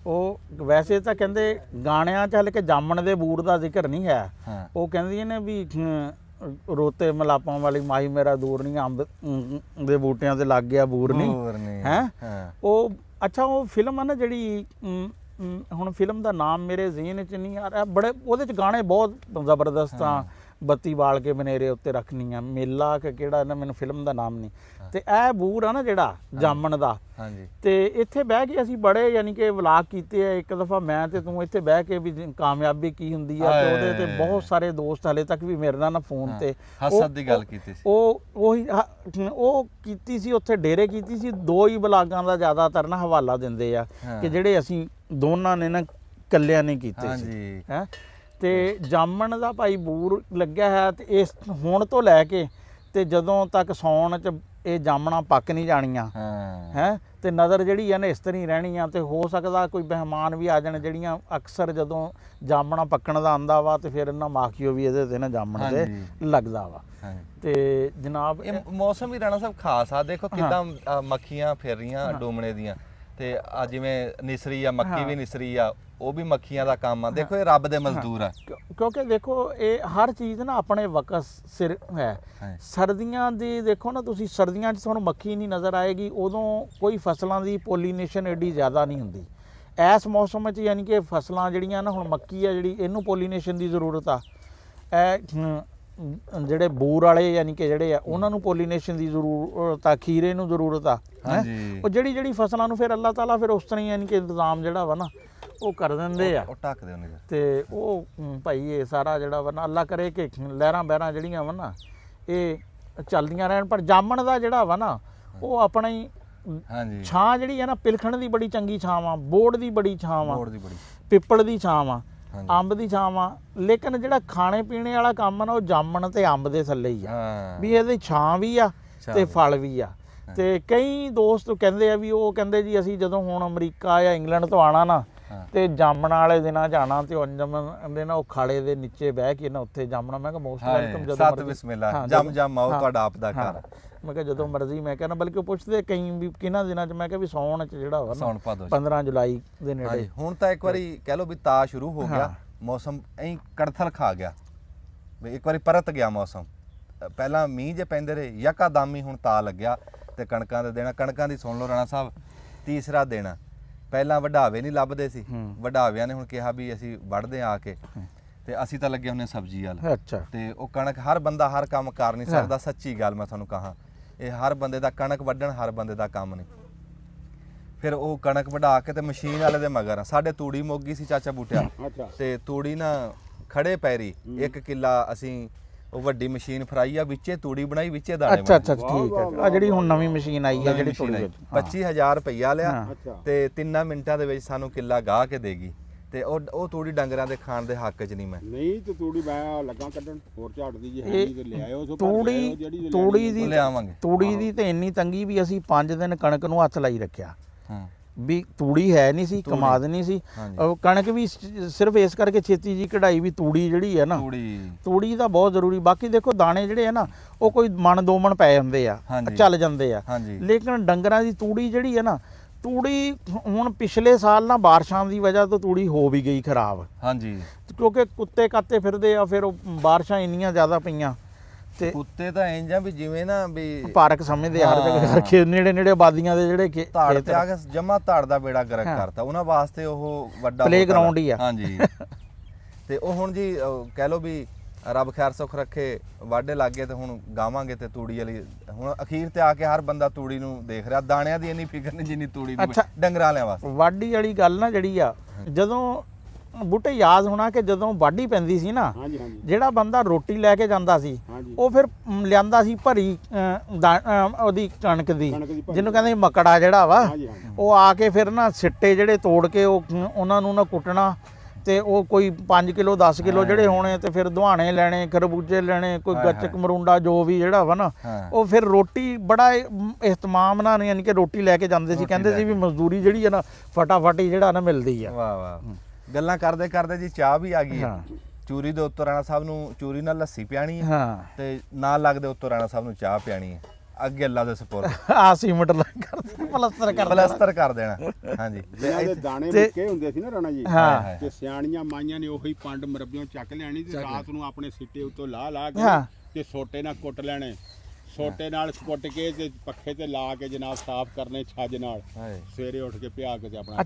ਉਹ ਵੈਸੇ ਤਾਂ ਕਹਿੰਦੇ ਗਾਣਿਆਂ 'ਚ ਹਲੇ ਕਿ ਜਾਮਣ ਦੇ ਬੂਰ ਦਾ ਜ਼ਿਕਰ ਨਹੀਂ ਹੈ। ਹਾਂ ਉਹ ਕਹਿੰਦੀਆਂ ਨੇ ਵੀ ਰੋਤੇ ਮਲਾਪਾਂ ਵਾਲੀ ਮਾਈ ਮੇਰਾ ਦੂਰ ਨਹੀਂ ਅੰਬ ਦੇ ਬੂਟਿਆਂ ਤੇ ਲੱਗ ਗਿਆ ਬੂਰ ਨਹੀਂ ਹੈ। ਉਹ ਅੱਛਾ ਉਹ ਫਿਲਮ ਆ ਨਾ ਜਿਹੜੀ ਹੁਣ ਫਿਲਮ ਦਾ ਨਾਮ ਮੇਰੇ ਜ਼ਿਹਨ 'ਚ ਨਹੀਂ ਆ ਰਿਹਾ। ਬੜੇ ਉਹਦੇ 'ਚ ਗਾਣੇ ਬਹੁਤ ਜ਼ਬਰਦਸਤ ਆ। ਬੱਤੀ ਬਾਲ ਕੇ ਬਨੇਰੇ ਉੱਤੇ ਰੱਖਣੀ ਆ ਮੇਲਾ ਕਿ ਕਿਹੜਾ ਨਾ ਮੈਨੂੰ ਫਿਲਮ ਦਾ ਨਾਮ ਨਹੀਂ। ਤੇ ਇਹ ਬੂਰ ਆ ਨਾ ਜਿਹੜਾ ਜਾਮਣ ਦਾ ਹਾਂਜੀ ਤੇ ਇੱਥੇ ਬਹਿ ਕੇ ਅਸੀਂ ਬੜੇ ਯਾਨੀ ਕਿ ਵਲਾਗ ਕੀਤੇ ਆ। ਇੱਕ ਦਫਾ ਮੈਂ ਤੇ ਤੂੰ ਇੱਥੇ ਬਹਿ ਕੇ ਵੀ ਕਾਮਯਾਬੀ ਕੀ ਹੁੰਦੀ ਆ ਤੇ ਉਹਦੇ ਤੇ ਬਹੁਤ ਸਾਰੇ ਦੋਸਤ ਹਲੇ ਤੱਕ ਵੀ ਮੇਰੇ ਨਾਲ ਨਾ ਫੋਨ ਤੇ ਹਸਦ ਦੀ ਗੱਲ ਕੀਤੀ ਸੀ। ਉਹ ਕੀਤੀ ਸੀ ਉੱਥੇ ਡੇਰੇ ਕੀਤੀ ਸੀ। 2 ਹੀ ਵਲਾਗਾਂ ਦਾ ਜ਼ਿਆਦਾਤਰ ਨਾ ਹਵਾਲਾ ਦਿੰਦੇ ਆ ਕਿ ਜਿਹੜੇ ਅਸੀਂ ਦੋਨਾਂ ਨੇ ਨਾ ਇਕੱਲਿਆਂ ਨੇ ਕੀਤੇ ਸੀ ਹੈ। ਤੇ ਜਾਮਣ ਦਾ ਭਾਈ ਬੂਰ ਲੱਗਿਆ ਹੈ ਤੇ ਇਸ ਹੁਣ ਤੋਂ ਲੈ ਕੇ ਤੇ ਜਦੋਂ ਤੱਕ ਸੌਣ 'ਚ ਇਹ ਜਾਮਣਾ ਪੱਕ ਨਹੀਂ ਜਾਣੀਆਂ ਹੈ ਤੇ ਨਜ਼ਰ ਜਿਹੜੀ ਆ ਨਾ ਇਸ ਤਰ੍ਹਾਂ ਹੀ ਰਹਿਣੀ ਆ। ਤੇ ਹੋ ਸਕਦਾ ਕੋਈ ਮਹਿਮਾਨ ਵੀ ਆ ਜਾਣ ਜਿਹੜੀਆਂ ਅਕਸਰ ਜਦੋਂ ਜਾਮਣਾ ਪੱਕਣ ਦਾ ਆਂਦਾ ਵਾ ਤੇ ਫਿਰ ਇਹਨਾਂ ਮਾਖੀਓ ਵੀ ਇਹਦੇ ਤੇ ਨਾ ਜਾਮਣ ਦੇ ਲੱਗਦਾ ਵਾ। ਤੇ ਜਨਾਬ ਇਹ ਮੌਸਮ ਵੀ ਰਾਣਾ ਸਾਹਿਬ ਖਾਸ ਆ। ਦੇਖੋ ਕਿਦਾਂ ਮੱਖੀਆਂ ਫਿਰ ਰਹੀਆਂ ਡੋਮਣੇ ਦੀਆਂ ਤੇ ਆ ਜਿਵੇਂ ਨਿਸਰੀ ਆ ਮੱਖੀ ਵੀ ਨਿਸਰੀ ਆ ਉਹ ਵੀ ਮੱਖੀਆਂ ਦਾ ਕੰਮ ਆ। ਦੇਖੋ ਇਹ ਰੱਬ ਦੇ ਮਜ਼ਦੂਰ ਆ ਕਿਉਂਕਿ ਦੇਖੋ ਇਹ ਹਰ ਚੀਜ਼ ਨਾ ਆਪਣੇ ਵਕਤ ਸਿਰ ਹੈ। ਸਰਦੀਆਂ ਦੀ ਦੇਖੋ ਨਾ ਤੁਸੀਂ ਸਰਦੀਆਂ 'ਚ ਤੁਹਾਨੂੰ ਮੱਖੀ ਨਹੀਂ ਨਜ਼ਰ ਆਏਗੀ ਉਦੋਂ ਕੋਈ ਫਸਲਾਂ ਦੀ ਪੋਲੀਨੇਸ਼ਨ ਐਡੀ ਜ਼ਿਆਦਾ ਨਹੀਂ ਹੁੰਦੀ। ਇਸ ਮੌਸਮ ਵਿੱਚ ਯਾਨੀ ਕਿ ਫਸਲਾਂ ਜਿਹੜੀਆਂ ਨਾ ਹੁਣ ਮੱਕੀ ਆ ਜਿਹੜੀ ਇਹਨੂੰ ਪੋਲੀਨੇਸ਼ਨ ਦੀ ਜ਼ਰੂਰਤ ਆ। ਇਹ ਜਿਹੜੇ ਬੂਰ ਵਾਲੇ ਯਾਨੀ ਕਿ ਜਿਹੜੇ ਆ ਉਹਨਾਂ ਨੂੰ ਪੋਲੀਨੇਸ਼ਨ ਦੀ ਜ਼ਰੂਰਤ ਆ। ਖੀਰੇ ਨੂੰ ਜ਼ਰੂਰਤ ਆ। ਉਹ ਜਿਹੜੀ ਫਸਲਾਂ ਨੂੰ ਫਿਰ ਅੱਲਾਹ ਤਾਲਾ ਫਿਰ ਉਸ ਤਰ੍ਹਾਂ ਹੀ ਯਾਨੀ ਕਿ ਇੰਤਜ਼ਾਮ ਜਿਹੜਾ ਵਾ ਨਾ ਉਹ ਕਰ ਦਿੰਦੇ ਆ। ਉਹ ਢੱਕਦੇ ਹੁੰਦੇ ਤੇ ਉਹ ਭਾਈ ਇਹ ਸਾਰਾ ਜਿਹੜਾ ਵਾ ਨਾ ਅੱਲਾ ਕਰੇ ਕਿ ਲਹਿਰਾਂ ਬਹਿਰਾਂ ਜਿਹੜੀਆਂ ਵਾ ਨਾ ਇਹ ਚੱਲਦੀਆਂ ਰਹਿਣ। ਪਰ ਜਾਮਣ ਦਾ ਜਿਹੜਾ ਵਾ ਨਾ ਉਹ ਆਪਣਾ ਹੀ ਛਾਂ ਜਿਹੜੀ ਹੈ ਨਾ ਪਿਲਖਣ ਦੀ ਬੜੀ ਚੰਗੀ ਛਾਂ ਵਾ। ਬੋੜ ਦੀ ਬੜੀ ਛਾਂ ਵਾ। ਪਿੱਪਲ ਦੀ ਛਾਂ ਵਾ। ਅੰਬ ਦੀ ਛਾਂ ਵਾ। ਲੇਕਿਨ ਜਿਹੜਾ ਖਾਣੇ ਪੀਣੇ ਵਾਲਾ ਕੰਮ ਆ ਨਾ ਉਹ ਜਾਮਣ ਤੇ ਅੰਬ ਦੇ ਥੱਲੇ ਹੀ ਆ ਵੀ ਇਹਦੀ ਛਾਂ ਵੀ ਆ ਤੇ ਫਲ ਵੀ ਆ। ਤੇ ਕਈ ਦੋਸਤ ਕਹਿੰਦੇ ਆ ਵੀ ਉਹ ਕਹਿੰਦੇ ਜੀ ਅਸੀਂ ਜਦੋਂ ਹੁਣ ਅਮਰੀਕਾ ਜਾਂ ਇੰਗਲੈਂਡ ਤੋਂ ਆਣਾ ਨਾ ਤੇ ਜਾਮਣ ਵਾਲੇ ਦਿਨਾਂ ਜਾਣਾ ਤੇ ਅੰਜਮਨ ਦੇ ਨਾ ਉਹ ਖਾੜੇ ਦੇ ਨੀਚੇ ਬਹਿ ਕੇ ਨਾ ਉੱਥੇ ਜਾਮਣਾ। ਮੈਂ ਕਿਹਾ ਮੋਸਟ ਵੈਲਕਮ ਜਦੋਂ ਸਤ ਬਿਸਮਿਲ੍ਲਾ ਜਮ ਆਓ ਤੁਹਾਡਾ ਆਪ ਦਾ ਘਰ। ਮੈਂ ਕਿਹਾ ਜਦੋਂ ਮਰਜ਼ੀ। ਮੈਂ ਕਹਿੰਦਾ ਬਲਕਿ ਉਹ ਪੁੱਛਦੇ ਕਈ ਵੀ ਕਿਹਨਾਂ ਦਿਨਾਂ 'ਚ। ਮੈਂ ਕਿਹਾ ਵੀ ਸੌਣ 'ਚ ਜਿਹੜਾ ਵਾ ਸੌਣ ਭਾਦੋ 15 ਜੁਲਾਈ ਦੇ ਨੇੜੇ। ਹੁਣ ਤਾਂ ਇੱਕ ਵਾਰੀ ਕਹਿ ਲਓ ਵੀ ਤਾ ਸ਼ੁਰੂ ਹੋ ਗਿਆ ਮੌਸਮ ਐਂ ਕੜਥਲ ਖਾ ਗਿਆ ਵੀ ਇੱਕ ਵਾਰੀ ਪਰਤ ਗਿਆ ਮੌਸਮ। ਪਹਿਲਾਂ ਮੀਂਹ ਜੇ ਪੈਂਦੇ ਰਹੇ ਯਕਾਦਾਮੀ ਹੁਣ ਤਾ ਲੱਗਿਆ ਤੇ ਕਣਕਾਂ ਦੇ ਦੇਣਾ। ਕਣਕਾਂ ਦੀ ਸੁਣ ਲਓ ਰਾਣਾ ਸਾਹਿਬ ਤੀਸਰਾ ਦੇਣਾ। ਪਹਿਲਾਂ ਵਢਾਵੇ ਨਹੀਂ ਲੱਭਦੇ ਸੀ ਵਢਾਵਿਆਂ ਨੇ ਹੁਣ ਕਿਹਾ ਵੀ ਅਸੀਂ ਵੜਦੇ ਆ ਕੇ ਤੇ ਅਸੀਂ ਤਾਂ ਲੱਗੇ ਹੁੰਨੇ ਸਬਜ਼ੀ ਵਾਲ। ਅੱਛਾ ਤੇ ਉਹ ਕਣਕ ਹਰ ਬੰਦਾ ਹਰ ਕੰਮ ਕਰ ਨਹੀਂ ਸਕਦਾ। ਸੱਚੀ ਗੱਲ ਮੈਂ ਤੁਹਾਨੂੰ ਕਹਾਂ ਇਹ ਹਰ ਬੰਦੇ ਦਾ ਕਣਕ ਵੱਢਣ ਹਰ ਬੰਦੇ ਦਾ ਕੰਮ ਨਹੀਂ। ਫਿਰ ਉਹ ਕਣਕ ਵਢਾ ਕੇ ਤੇ ਮਸ਼ੀਨ ਵਾਲੇ ਦੇ ਮਗਰ ਆ। ਸਾਡੇ ਤੂੜੀ ਮੁੱਕ ਗਈ ਸੀ ਚਾਚਾ ਬੂਟਿਆ ਤੇ ਤੂੜੀ ਨਾ ਖੜੇ ਪੈਰੀ 1 ਕਿੱਲਾ ਅਸੀਂ ਉਹ ਵੱਡੀ ਮਸ਼ੀਨ ਫਰਾਈ ਆ ਵਿੱਚੇ ਤੂੜੀ ਬਣਾਈ ਵਿੱਚੇ ਦਾਣੇ। ਅੱਛਾ ਠੀਕ ਹੈ। ਆ ਜਿਹੜੀ ਹੁਣ ਨਵੀਂ ਮਸ਼ੀਨ ਆਈ ਹੈ ਜਿਹੜੀ ਤੂੜੀ 25000 ਰੁਪਈਆ ਲਿਆ ਤੇ 3 ਮਿੰਟਾਂ ਦੇ ਵਿੱਚ ਸਾਨੂੰ ਕਿੱਲਾ ਗਾਹ ਕੇ ਦੇਗੀ ਤੇ ਉਹ ਤੂੜੀ ਡੰਗਰਾਂ ਦੇ ਖਾਣ ਦੇ ਹੱਕ 'ਚ ਨਹੀਂ ਮੈਂ। ਨਹੀਂ ਤੇ ਤੂੜੀ ਮੈਂ ਲੱਗਾ ਕੱਢਣ ਹੋਰ ਝਾੜਦੀ ਜੀ ਹੈ ਨਹੀਂ ਤੇ ਲਿਆਇਓ ਸੋ ਤੂੜੀ ਦੀ ਤੇ ਇੰਨੀ ਤੰਗੀ ਵੀ ਅਸੀਂ 5 ਦਿਨ ਕਣਕ ਨੂੰ ਹੱਥ ਲਾਈ ਰੱਖਿਆ ਹਾਂ ਵੀ ਤੂੜੀ ਹੈ ਨਹੀਂ ਸੀ, ਕਮਾਦ ਨਹੀਂ ਸੀ। ਕਣਕ ਵੀ ਸਿਰਫ ਇਸ ਕਰਕੇ ਛੇਤੀ ਜੀ ਕਢਾਈ ਵੀ ਤੂੜੀ ਜਿਹੜੀ ਹੈ ਨਾ, ਤੂੜੀ ਦਾ ਬਹੁਤ ਜ਼ਰੂਰੀ। ਬਾਕੀ ਦੇਖੋ ਦਾਣੇ ਜਿਹੜੇ ਆ ਨਾ ਉਹ ਕੋਈ ਮਣ 2 ਮਣ ਪਏ ਹੁੰਦੇ ਆ, ਚੱਲ ਜਾਂਦੇ ਆ, ਲੇਕਿਨ ਡੰਗਰਾਂ ਦੀ ਤੂੜੀ ਜਿਹੜੀ ਹੈ ਨਾ, ਤੂੜੀ ਹੁਣ ਪਿਛਲੇ ਸਾਲ ਨਾ ਬਾਰਿਸ਼ਾਂ ਦੀ ਵਜ੍ਹਾ ਤੋਂ ਤੂੜੀ ਹੋ ਵੀ ਗਈ ਖਰਾਬ। ਹਾਂਜੀ, ਕਿਉਂਕਿ ਕੁੱਤੇ ਕਾਤੇ ਫਿਰਦੇ ਆ, ਫਿਰ ਉਹ ਬਾਰਿਸ਼ਾਂ ਇੰਨੀਆਂ ਜ਼ਿਆਦਾ ਪਈਆਂ ਤੇ ਕੁੱਤੇ ਤਾਂ ਇੰਜ ਆ ਵੀ ਜਿਵੇਂ ਨਾ ਵੀ ਪਾਰਕ ਸਮਝਦੇ ਹਰ ਜਗ੍ਹਾ ਰੱਖੇ, ਨੇੜੇ ਨੇੜੇ ਆਬਾਦੀਆਂ ਦੇ ਜਿਹੜੇ ਧਾੜ ਤੇ ਆ ਕੇ ਜਮਾ ਧਾੜ ਦਾ ਬੇੜਾ ਗਰਕ ਕਰਤਾ ਉਹਨਾਂ ਵਾਸਤੇ। ਉਹ ਵੱਡਾ ਪਲੇ ਗਰਾਊਂਡ ਹੀ ਆ। ਹਾਂਜੀ ਤੇ ਉਹ ਹੁਣ ਜੀ ਕਹਿ ਲਓ ਵੀ ਰੱਬ ਖੈਰ ਸੁੱਖ ਰੱਖੇ, ਵਾਢੇ ਲੱਗੇ ਤੇ ਹੁਣ ਗਾਵਾਂਗੇ ਤੇ ਤੂੜੀ ਵਾਲੀ ਹੁਣ ਅਖੀਰ ਤੇ ਆ ਕੇ ਹਰ ਬੰਦਾ ਤੂੜੀ ਨੂੰ ਦੇਖ ਰਿਹਾ। ਦਾਣਿਆਂ ਦੀ ਇੰਨੀ ਫਿਕਰ ਨਹੀਂ ਜਿੰਨੀ ਤੂੜੀ ਦੀ ਡੰਗਰਾਂ ਵਾਲਿਆਂ ਵਾਸਤੇ। ਵਾਢੀ ਵਾਲੀ ਗੱਲ ਨਾ ਜਿਹੜੀ ਆ, ਜਦੋਂ ਬੂਟੇ ਯਾਦ ਹੋਣਾ ਕਿ ਜਦੋਂ ਵਾਢੀ ਪੈਂਦੀ ਸੀ ਨਾ, ਜਿਹੜਾ ਬੰਦਾ ਰੋਟੀ ਲੈ ਕੇ ਜਾਂਦਾ ਸੀ ਉਹ ਫਿਰ ਲਿਆਂਦਾ ਸੀ ਭਰੀ ਉਹਦੀ ਕਣਕ ਦੀ, ਜਿਹਨੂੰ ਕਹਿੰਦੇ ਮਕੜਾ ਜਿਹੜਾ ਵਾ, ਉਹ ਆ ਕੇ ਫਿਰ ਨਾ ਸਿੱਟੇ ਜਿਹੜੇ ਤੋੜ ਕੇ ਉਹਨਾਂ ਨੂੰ ਨਾ ਕੁੱਟਣਾ ਤੇ ਉਹ ਕੋਈ 5 ਕਿਲੋ 10 ਕਿਲੋ ਜਿਹੜੇ ਹੋਣੇ, ਤੇ ਫਿਰ ਦੁਹਾਣੇ ਲੈਣੇ, ਖਰਬੂਜੇ ਲੈਣੇ, ਕੋਈ ਗੱਚਕ ਮਰੂੰਡਾ ਜੋ ਵੀ ਜਿਹੜਾ ਵਾ ਨਾ, ਉਹ ਫਿਰ ਰੋਟੀ ਬੜਾ ਇਹਤਮਾਮ ਨਾਲ ਯਾਨੀ ਕਿ ਰੋਟੀ ਲੈ ਕੇ ਜਾਂਦੇ ਸੀ। ਕਹਿੰਦੇ ਸੀ ਵੀ ਮਜ਼ਦੂਰੀ ਜਿਹੜੀ ਹੈ ਨਾ ਫਟਾਫਟ ਜਿਹੜਾ ਨਾ ਮਿਲਦੀ ਆ। ਵਾਹ ਵਾਹ, ਗੱਲਾਂ ਕਰਦੇ ਕਰਦੇ ਜੀ ਚਾਹ ਵੀ ਆ ਗਈ। ਚੂਰੀ ਦੇ ਉੱਤੋਂ ਰਾਣਾ ਸਾਹਿਬ ਨੂੰ ਚੂਰੀ ਨਾਲ ਲੱਸੀ ਪਿਆਣੀ ਹੈ ਤੇ ਨਾਲ ਲੱਗਦੇ ਉੱਤੋਂ ਰਾਣਾ ਸਾਹਿਬ ਨੂੰ ਚਾਹ ਪਿਆਣੀ ਹੈ। ਅੱਗੇ ਅੱਲਾ ਦੇ ਸਪੁਰਦ ਆ ਸੀਮਟ ਲਾ ਕਰ ਪਲਸਤਰ ਕਰ ਦੇਣਾ। ਹਾਂਜੀ, ਇਹਦੇ ਦਾਣੇ ਮੁੱਕੇ ਹੁੰਦੇ ਸੀ ਨਾ ਰਾਣਾ ਜੀ, ਤੇ ਸਿਆਣੀਆਂ ਮਾਈਆਂ ਨੇ ਉਹੀ ਪੰਡ ਮਰਬਿਓਂ ਚੱਕ ਲੈਣੀ ਤੇ ਰਾਤ ਨੂੰ ਆਪਣੇ ਸਿੱਟੇ ਉੱਤੋਂ ਲਾ ਕੇ ਤੇ ਸੋਟੇ ਨਾਲ ਕੁੱਟ ਲੈਣੇ। ਸੋਟੇ ਨਾਲ ਕੁੱਟ ਕੇ ਤੇ ਪੱਖੇ ਤੇ ਲਾ ਕੇ ਜਨਾਬ ਸਾਫ਼ ਕਰਨੇ ਛੱਜ ਨਾਲ, ਸਵੇਰੇ ਉੱਠ ਕੇ ਪਿਆ ਕੇ ਤੇ ਆਪਣਾ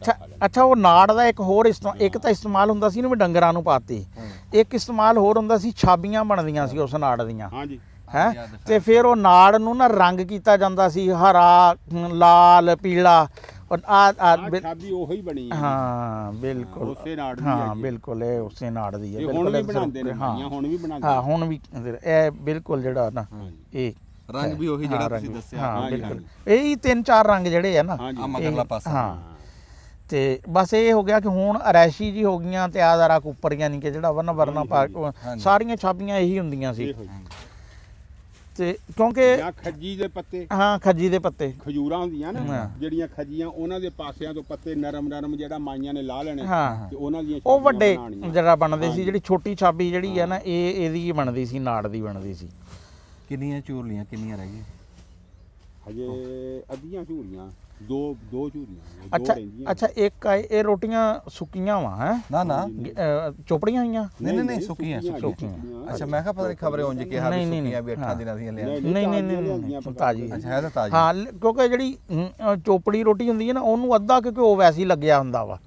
ਅੱਛਾ ਉਹ ਨਾੜ ਦਾ ਇੱਕ ਹੋਰ ਇੱਕ ਤਾਂ ਇਸਤੇਮਾਲ ਹੁੰਦਾ ਸੀ ਨਾ ਵੀ ਡੰਗਰਾਂ ਨੂੰ ਪਾਤੀ, ਇੱਕ ਇਸਤੇਮਾਲ ਹੋਰ ਹੁੰਦਾ ਸੀ ਛਾਬੀਆਂ ਬਣਦੀਆਂ ਸੀ ਉਸ ਨਾੜ ਦੀਆਂ। ਹਾਂਜੀ ਹੈ ਤੇ ਫਿਰ ਉਹ ਨਾੜ ਨੂੰ ਨਾ ਰੰਗ ਕੀਤਾ ਜਾਂਦਾ ਸੀ, ਹਰਾ, ਲਾਲ, ਪੀਲਾ। ਛਾਬੀ ਉਹੀ ਬਣੀ ਹੈ। ਹਾਂ ਬਿਲਕੁਲ, ਉਸੇ ਨਾੜ ਦੀ। ਹਾਂ ਬਿਲਕੁਲ, ਇਹ ਉਸੇ ਨਾੜ ਦੀ ਹੈ। ਹੁਣ ਵੀ ਬਣਾਉਂਦੇ ਨੇ, ਹੁਣ ਵੀ ਬਣਾਉਂਦੇ। ਹਾਂ ਹੁਣ ਵੀ ਇਹ ਬਿਲਕੁਲ ਜਿਹੜਾ ਨਾ ਇਹ ਰੰਗ ਵੀ ਉਹੀ ਜਿਹੜਾ ਤੁਸੀਂ ਦੱਸਿਆ। ਹਾਂ ਬਿਲਕੁਲ, ਇਹੀ 3-4 ਰੰਗ ਜਿਹੜੇ ਆ ਨਾ ਮਗਰਲਾ ਪਾਸਾ। ਹਾਂ ਤੇ ਬਸ ਇਹ ਹੋ ਗਿਆ ਕਿ ਹੁਣ ਅਰੈਸ਼ੀ ਜੀ ਹੋ ਗਈਆਂ ਤੇ ਆ ਜ਼ਰਾ ਉੱਪਰ ਯਾਨੀ ਕਿ ਜਿਹੜਾ ਵਰਨਾ ਪਾ ਸਾਰੀਆਂ ਛਾਬੀਆਂ ਇਹੀ ਹੁੰਦੀਆਂ ਸੀ। ਤੇ ਕਿਉਂਕਿ ਖੱਜੀ ਦੇ ਪੱਤੇ, ਹਾਂ ਖੱਜੀ ਦੇ ਪੱਤੇ, ਖਜੂਰਾਂ ਹੁੰਦੀਆਂ ਨਾ ਜਿਹੜੀਆਂ ਖੱਜੀਆਂ, ਉਹਨਾਂ ਦੇ ਪਾਸਿਆਂ ਤੋਂ ਪੱਤੇ ਨਰਮ ਜਿਹੜਾ ਮਾਈਆਂ ਨੇ ਲਾ ਲੈਣੇ ਤੇ ਉਹਨਾਂ ਦੀਆਂ ਉਹ ਵੱਡੇ ਜਿਹੜਾ ਬਣਦੇ ਸੀ। ਜਿਹੜੀ ਛੋਟੀ ਛਾਬੀ ਜਿਹੜੀ ਹੈ ਨਾ ਇਹ ਇਹਦੀ ਬਣਦੀ ਸੀ, ਨਾੜ ਦੀ ਬਣਦੀ ਸੀ। ਕਿੰਨੀਆਂ ਝੂਰੀਆਂ ਕਿੰਨੀਆਂ ਰਹਿ ਗਈਆਂ ਹਜੇ? ਅੱਧੀਆਂ ਝੂਰੀਆਂ, ਦੋ ਝੂਰੀਆਂ। ਅੱਛਾ ਇੱਕ ਇਹ ਰੋਟੀਆਂ ਸੁੱਕੀਆਂ ਵਾ ਹੈ ਨਾ ਚੋਪੜੀਆਂ ਹੋਈਆਂ? ਨਹੀਂ ਸੁੱਕੀਆਂ। ਅੱਛਾ ਮੈਂ ਕਿਹਾ ਪਤਾ ਨਹੀਂ ਖਬਰੇ ਉਂਝ ਕਿਹਾ ਵੀ ਸੁੱਕੀਆਂ ਵੀ 8 ਦਿਨਾਂ ਦੀਆਂ ਲਿਆ। ਨਹੀਂ ਤਾਜੀ। ਅੱਛਾ ਹੈ ਤਾਂ ਤਾਜੀ। ਹਾਂ ਕਿਉਂਕਿ ਜਿਹੜੀ ਚੋਪੜੀ ਰੋਟੀ ਹੁੰਦੀ ਹੈ ਨਾ ਉਹਨੂੰ ਅੱਧਾ ਘਿਓ ਵੈਸੇ ਹੀ ਲੱਗਿਆ ਹੁੰਦਾ ਵਾ,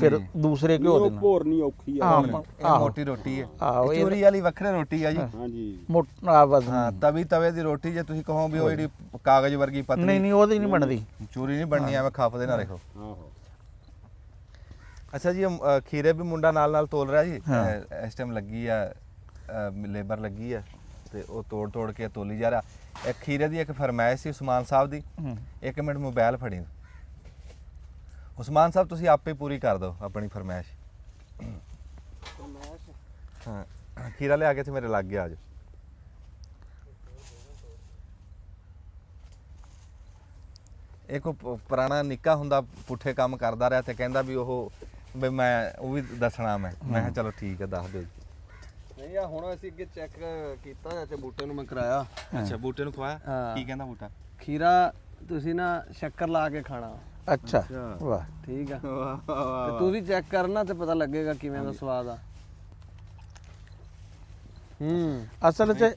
ਫਿਰ ਦੂਸਰੇ ਘਿਓ ਦੇ ਨਾਲ ਭੋਰਨੀ ਔਖੀ ਆ। ਇਹ ਮੋਟੀ ਰੋਟੀ ਹੈ, ਚੂਰੀ ਵਾਲੀ ਵੱਖਰੇ ਰੋਟੀ ਆ ਜੀ। ਹਾਂਜੀ ਮੋਟਾ ਹਾਂ, ਤਵੇ ਦੀ ਰੋਟੀ ਜੇ ਤੁਸੀਂ ਕਹੋ ਵੀ ਉਹ ਜਿਹੜੀ ਕਾਗਜ਼ ਵਰਗੀ ਪਤਲੀ, ਨਹੀਂ ਉਹਦੀ ਨਹੀਂ ਬਣਦੀ, ਚੂਰੀ ਨਹੀਂ ਬਣਨੀ, ਐਵੇਂ ਖੱਪਦੇ ਨਾ ਰੱਖੋ। ਅੱਛਾ ਜੀ, ਖੀਰੇ ਵੀ ਮੁੰਡਾ ਨਾਲ ਤੋਲ ਰਿਹਾ ਜੀ। ਇਸ ਟਾਈਮ ਲੱਗੀ ਆ ਲੇਬਰ ਲੱਗੀ ਆ ਤੇ ਉਹ ਤੋੜ ਕੇ ਤੋਲੀ ਜਾ ਰਿਹਾ। ਇੱਕ ਖੀਰੇ ਦੀ ਇੱਕ ਫਰਮਾਇਸ਼ ਸੀ ਉਸਮਾਨ ਸਾਹਿਬ ਦੀ। 1 ਮਿੰਟ ਮੋਬਾਈਲ ਫੜੀ ਉਸਮਾਨ ਸਾਹਿਬ, ਤੁਸੀਂ ਆਪੇ ਪੂਰੀ ਕਰ ਦਿਓ ਆਪਣੀ ਫਰਮਾਇਸ਼। ਹਾਂ ਖੀਰਾ ਲਿਆ ਕੇ ਤੇ ਮੇਰੇ ਲੱਗ ਗਿਆ। ਅੱਜ ਇੱਕ ਪੁਰਾਣਾ ਨਿੱਕਾ ਹੁੰਦਾ ਪੁੱਠੇ ਕੰਮ ਕਰਦਾ ਰਿਹਾ ਤੇ ਕਹਿੰਦਾ ਵੀ ਉਹ ਵੀ ਦੱਸਣਾ। ਮੈਂ ਕਿਹਾ ਚਲੋ ਠੀਕ ਹੈ ਦੱਸ ਦਿਓ। ਨਹੀਂ ਆ ਹੁਣ ਅਸੀਂ ਅੱਗੇ ਚੈੱਕ ਕੀਤਾ ਤੇ ਬੂਟੇ ਨੂੰ ਮੈਂ ਕਰਾਇਆ। ਅੱਛਾ ਬੂਟੇ ਨੂੰ ਖਵਾਇਆ, ਕੀ ਕਹਿੰਦਾ ਬੂਟਾ? ਖੀਰਾ ਤੁਸੀਂ ਨਾ ਸ਼ੱਕਰ ਲਾ ਕੇ ਖਾਣਾ। ਅੱਛਾ ਵਾਹ ਠੀਕ ਆ, ਤੇ ਤੂੰ ਵੀ ਚੈੱਕ ਕਰਨਾ ਤੇ ਪਤਾ ਲੱਗੇਗਾ ਕਿਵੇਂ ਦਾ ਸਵਾਦ ਆ। ਅਸਲ 'ਚ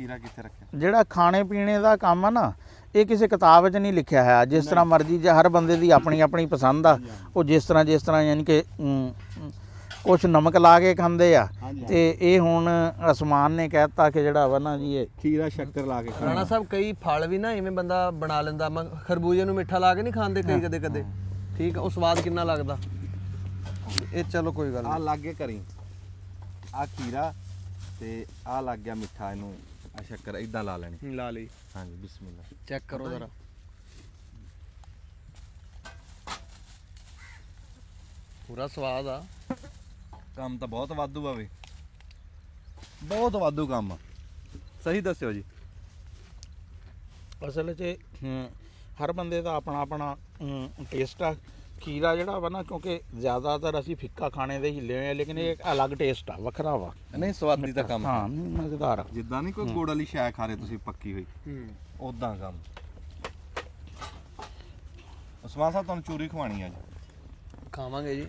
ਜਿਹੜਾ ਖਾਣੇ ਪੀਣੇ ਦਾ ਕੰਮ ਆ ਨਾ, ਇਹ ਕਿਸੇ ਕਿਤਾਬ 'ਚ ਨਹੀਂ ਲਿਖਿਆ ਹੈ। ਜਿਸ ਤਰ੍ਹਾਂ ਮਰਜ਼ੀ ਹਰ ਬੰਦੇ ਦੀ ਆਪਣੀ ਪਸੰਦ ਆ। ਉਹ ਜਿਸ ਤਰ੍ਹਾਂ ਯਾਨੀ ਕਿ ਕੁਛ ਨਮਕ ਲਾ ਕੇ ਖਾਂਦੇ ਆ ਤੇ ਇਹ ਹੁਣ ਅਸਮਾਨ ਨੇ ਕਹਿਤਾ ਕਿ ਜਿਹੜਾ ਵਾ ਨਾ ਜੀ ਇਹ ਖੀਰਾ ਸ਼ੱਕਰ ਲਾ ਕੇ ਰਾਣਾ ਸਾਹਿਬ ਕਈ ਫਲ ਵੀ ਨਾ ਇਵੇਂ ਬੰਦਾ ਬਣਾ ਲੈਂਦਾ। ਖਰਬੂਜੇ ਨੂੰ ਮਿੱਠਾ ਲਾ ਕੇ ਨਹੀਂ ਖਾਂਦੇ ਕਈ ਕਦੇ। ਠੀਕ ਆ, ਉਹ ਸਵਾਦ ਕਿੰਨਾ ਲੱਗਦਾ। ਇਹ ਚਲੋ ਕੋਈ ਗੱਲ ਨਹੀਂ। ਆ ਲਾਗੇ ਕਰੀ ਆ ਖੀਰਾ ਤੇ ਆ ਲੱਗ ਗਿਆ ਮਿੱਠਾ, ਇਹਨੂੰ ਆ ਸ਼ੱਕਰ ਇਦਾਂ ਲਾ ਲੈਣੀ। ਲਾ ਲਈ। ਹਾਂਜੀ ਬਿਸਮਿਲ੍ਲਾ, ਚੈੱਕ ਕਰੋ ਜ਼ਰਾ। ਪੂਰਾ ਸਵਾਦ ਆ। ਕੰਮ ਤਾਂ ਬਹੁਤ ਵਾਧੂ ਆ ਵੇ, ਬਹੁਤ ਵਾਧੂ ਕੰਮ ਆ। ਸਹੀ ਦੱਸਿਓ ਜੀ। ਅਸਲ 'ਚ ਹਰ ਬੰਦੇ ਦਾ ਆਪਣਾ ਆਪਣਾ ਟੇਸਟ ਆ। ਖੀਰਾ ਜਿਹੜਾ ਵਾ ਨਾ, ਕਿਉਂਕਿ ਜ਼ਿਆਦਾਤਰ ਅਸੀਂ ਫਿੱਕਾ ਖਾਣੇ ਦੇ ਹਿੱਲੇ ਹੋਏ ਆ, ਲੇਕਿਨ ਇਹ ਇੱਕ ਅਲੱਗ ਟੇਸਟ ਆ, ਵੱਖਰਾ ਵਾ। ਨਹੀਂ ਸਵਾਦੀ ਤਾਂ ਕੰਮ ਹਾਂ ਮਜ਼ੇਦਾਰ ਆ। ਜਿੱਦਾਂ ਨਹੀਂ ਕੋਈ ਗੁੜ ਵਾਲੀ ਸ਼ੈ ਖਾ ਰਹੇ ਤੁਸੀਂ ਪੱਕੀ ਹੋਈ, ਉਦਾਂ ਕੰਮ। ਉਸਮਾਨ ਸਾਹਿਬ ਤੁਹਾਨੂੰ ਚੂਰੀ ਖਵਾਣੀ ਆ ਜੀ। ਖਾਵਾਂਗੇ ਜੀ,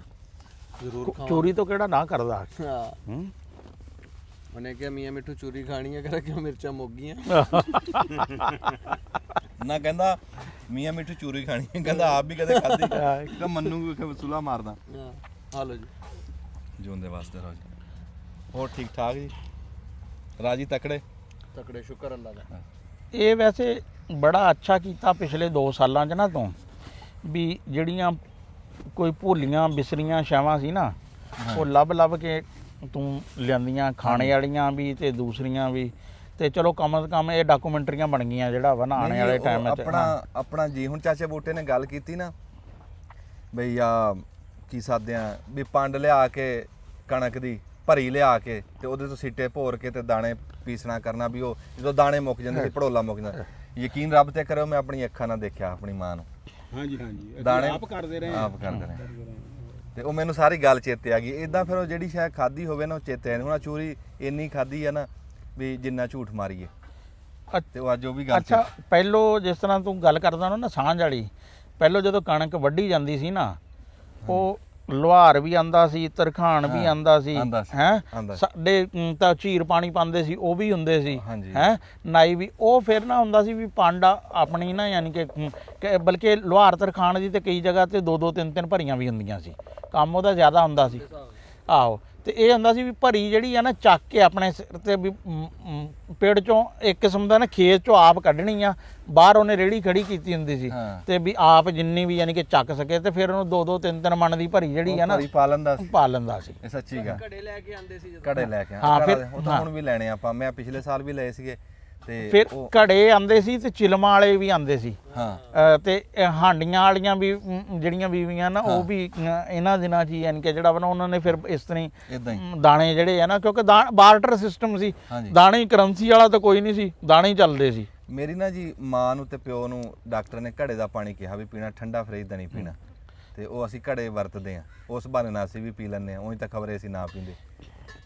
ਜ਼ਰੂਰ ਖਾਵਾਂਗੇ। ਚੋਰੀ ਤੋਂ ਕਿਹੜਾ ਨਾ ਕਰਦਾ। ਹਾਂ, ਹੂੰ ਉਹਨੇ ਕਿਹਾ ਮੀਆਂ ਮਿੱਠੂ ਚੂਰੀ ਖਾਣੀ ਹੈ, ਕਰਾ ਕਿਉਂ ਮਿਰਚਾਂ ਮੁੱਕ ਗਈਆਂ। ਨਾ ਕਹਿੰਦਾ ਮੀਆਂ ਮਿੱਠੂ ਚੂਰੀ ਖਾਣੀ ਹੈ, ਕਹਿੰਦਾ ਆਪ ਵੀ ਕਦੇ ਖਾਧੀ, ਤਾਂ ਮੰਨੂ ਵੀ ਵਸੂਲਾ ਮਾਰਦਾ। ਹਾਂ, ਹਾਲੋ ਜੀ। ਜਿਉਂਦੇ ਵਾਸਤੇ ਰਹੋ ਜੀ। ਹੋਰ ਠੀਕ ਠਾਕ ਜੀ, ਰਾਜੀ ਤਕੜੇ ਤਕੜੇ, ਸ਼ੁਕਰ ਅੱਲਾ ਦਾ। ਇਹ ਵੈਸੇ ਬੜਾ ਅੱਛਾ ਕੀਤਾ ਪਿਛਲੇ 2 ਸਾਲਾਂ 'ਚ ਨਾ ਤੋਂ, ਵੀ ਜਿਹੜੀਆਂ ਕੋਈ ਭੋਲੀਆਂ ਬਿਸਰੀਆਂ ਸ਼ੈਵਾਂ ਸੀ ਨਾ, ਉਹ ਲੱਭ ਕੇ ਤੂੰ ਲਿਆਂਦੀਆਂ, ਖਾਣੇ ਵਾਲੀਆਂ ਵੀ ਤੇ ਦੂਸਰੀਆਂ ਵੀ। ਤੇ ਚਲੋ ਕਮ ਸੇ ਕਮ ਇਹ ਡਾਕੂਮੈਂਟਰੀਆਂ ਬਣ ਗਈਆਂ ਜਿਹੜਾ ਵਾ ਨਾ ਆਉਣੇ ਵਾਲੇ ਟਾਈਮ 'ਚ। ਆਪਣਾ ਜੀ ਹੁਣ ਚਾਚੇ ਬੂਟੇ ਨੇ ਗੱਲ ਕੀਤੀ ਨਾ ਬਈ ਆ ਕੀ ਸਾਦੇ ਆ ਵੀ ਪੰਡ ਲਿਆ ਕੇ ਕਣਕ ਦੀ ਭਰੀ ਲਿਆ ਕੇ ਤੇ ਉਹਦੇ ਤੋਂ ਸਿੱਟੇ ਭੋਰ ਕੇ ਤੇ ਦਾਣੇ ਪੀਸਣਾ ਕਰਨਾ, ਵੀ ਉਹ ਜਦੋਂ ਦਾਣੇ ਮੁੱਕ ਜਾਂਦੇ ਸੀ ਭੜੋਲਾ ਮੁੱਕ ਜਾਂਦਾ। ਯਕੀਨ ਰੱਬ ਤੇ ਕਰਿਓ, ਮੈਂ ਆਪਣੀ ਅੱਖਾਂ ਨਾਲ ਦੇਖਿਆ ਆਪਣੀ ਮਾਂ ਨੂੰ। ਹਾਂਜੀ ਅਸੀਂ ਦਾਣੇ ਆਪ ਕਰਦੇ ਰਹੇ ਆਪ ਕਰਦੇ ਰਹੇ ਤੇ ਉਹ ਮੈਨੂੰ ਸਾਰੀ ਗੱਲ ਚੇਤੇ ਆ ਗਈ। ਇਦਾਂ ਫਿਰ ਉਹ ਜਿਹੜੀ ਸ਼ਾਇਦ ਖਾਦੀ ਹੋਵੇ ਨਾ ਉਹ ਚੇਤੇ ਨਹੀਂ। ਹੁਣ ਚੂਰੀ ਇੰਨੀ ਖਾਦੀ ਆ ਨਾ ਵੀ ਜਿੰਨਾ ਝੂਠ ਮਾਰੀਏ, ਤੇ ਉਹ ਅੱਜ ਉਹ ਵੀ ਗੱਲ ਅੱਛਾ, ਪਹਿਲੋਂ ਜਿਸ ਤਰ੍ਹਾਂ ਤੂੰ ਗੱਲ ਕਰਦਾ ਨਾ ਸਾਂਝ ਵਾਲੀ, ਪਹਿਲੋਂ ਜਦੋਂ ਕਣਕ ਵੱਢੀ ਜਾਂਦੀ ਸੀ ਨਾ, ਉਹ ਲੁਹਾਰ ਵੀ ਆਂਦਾ ਸੀ, ਤਰਖਾਣ ਵੀ ਆਂਦਾ ਸੀ, ਹੈ ਸਾਡੇ ਤਾਂ ਝੀਰ ਪਾਣੀ ਪਾਉਂਦੇ ਸੀ, ਉਹ ਵੀ ਹੁੰਦੇ ਸੀ, ਹੈ ਨਾਈ ਵੀ। ਉਹ ਫਿਰ ਨਾ ਹੁੰਦਾ ਸੀ ਵੀ ਪਾਂਡਾ ਆਪਣੀ ਨਾ, ਯਾਨੀ ਕਿ ਬਲਕਿ ਲੁਹਾਰ ਤਰਖਾਣ ਦੀ ਤੇ ਕਈ ਜਗ੍ਹਾ ਤੇ 2-2 3-3 ਭਰੀਆਂ ਵੀ ਹੁੰਦੀਆਂ ਸੀ, ਕੰਮ ਉਹਦਾ ਜ਼ਿਆਦਾ ਹੁੰਦਾ ਸੀ। ਆਹੋ, ਤੇ ਇਹ ਹੁੰਦਾ ਸੀ ਵੀ ਭਰੀ ਜਿਹੜੀ ਆ ਨਾ ਚੱਕ ਕੇ ਆਪਣੇ ਸਿਰ ਤੇ ਵੀ ਪੇੜ ਚੋਂ ਇੱਕ ਕਿਸਮ ਦਾ ਨਾ ਖੇਤ ਚੋਂ ਆਪ ਕੱਢਣੀ ਆ, ਬਾਹਰ ਉਹਨੇ ਰੇੜੀ ਖੜੀ ਕੀਤੀ ਹੁੰਦੀ ਸੀ, ਤੇ ਵੀ ਆਪ ਜਿੰਨੀ ਵੀ ਯਾਨੀ ਕਿ ਚੱਕ ਸਕੇ, ਤੇ ਫਿਰ ਉਹਨੂੰ 2-2 3-3 ਮਣ ਦੀ ਭਰੀ ਜਿਹੜੀ ਆ ਨਾ ਪਾ ਲੈਂਦਾ ਸੀ। ਇਹ ਸੱਚੀ ਗੱਲ। ਘੜੇ ਲੈ ਕੇ ਆਂਦੇ ਸੀ ਜਦੋਂ, ਘੜੇ ਲੈ ਕੇ ਹਾਂ, ਫਿਰ ਉਹ ਤਾਂ ਹੁਣ ਵੀ ਲੈਣੇ ਆਪਾਂ, ਮੈਂ ਪਿਛਲੇ ਸਾਲ ਵੀ ਲਏ ਸੀਗੇ। ਤੇ ਫਿਰ ਘੜੇ ਆਂਦੇ ਸੀ ਤੇ ਚਿਲਮਾਂ ਵਾਲੇ ਵੀ ਆਂਦੇ ਸੀ। ਹਾਂ, ਤੇ ਹਾਂਡੀਆਂ ਵਾਲੀਆਂ ਵੀ ਜਿਹੜੀਆਂ ਬੀਵੀਆਂ ਨਾ, ਉਹ ਵੀ ਇਹਨਾਂ ਦਿਨਾਂ 'ਚ ਯਾਨੀ ਕਿ ਜਿਹੜਾ ਵਾ ਨਾ ਉਹਨਾਂ ਨੇ ਫਿਰ ਇਸ ਤਰ੍ਹਾਂ ਹੀ ਦਾਣੇ ਜਿਹੜੇ ਆ ਨਾ, ਕਿਉਂਕਿ ਬਾਰਟਰ ਸਿਸਟਮ ਸੀ, ਦਾਣੇ ਹੀ ਕਰੰਸੀ ਵਾਲਾ ਤਾਂ ਕੋਈ ਨਹੀਂ ਸੀ, ਦਾਣੇ ਹੀ ਚੱਲਦੇ ਸੀ। ਮੇਰੀ ਨਾ ਜੀ ਮਾਂ ਨੂੰ ਤੇ ਪਿਓ ਨੂੰ ਡਾਕਟਰ ਨੇ ਘੜੇ ਦਾ ਪਾਣੀ ਕਿਹਾ ਵੀ ਪੀਣਾ, ਠੰਡਾ ਫਰਿੱਜ ਦਾ ਨਹੀਂ ਪੀਣਾ, ਤੇ ਉਹ ਅਸੀਂ ਘੜੇ ਵਰਤਦੇ ਆ। ਉਸ ਬਹਾਨੇ ਨਾਲ ਅਸੀਂ ਵੀ ਪੀ ਲੈਂਦੇ ਆ, ਉਹੀ ਤਾਂ ਖਬਰੇ ਅਸੀਂ ਨਾ ਪੀਂਦੇ।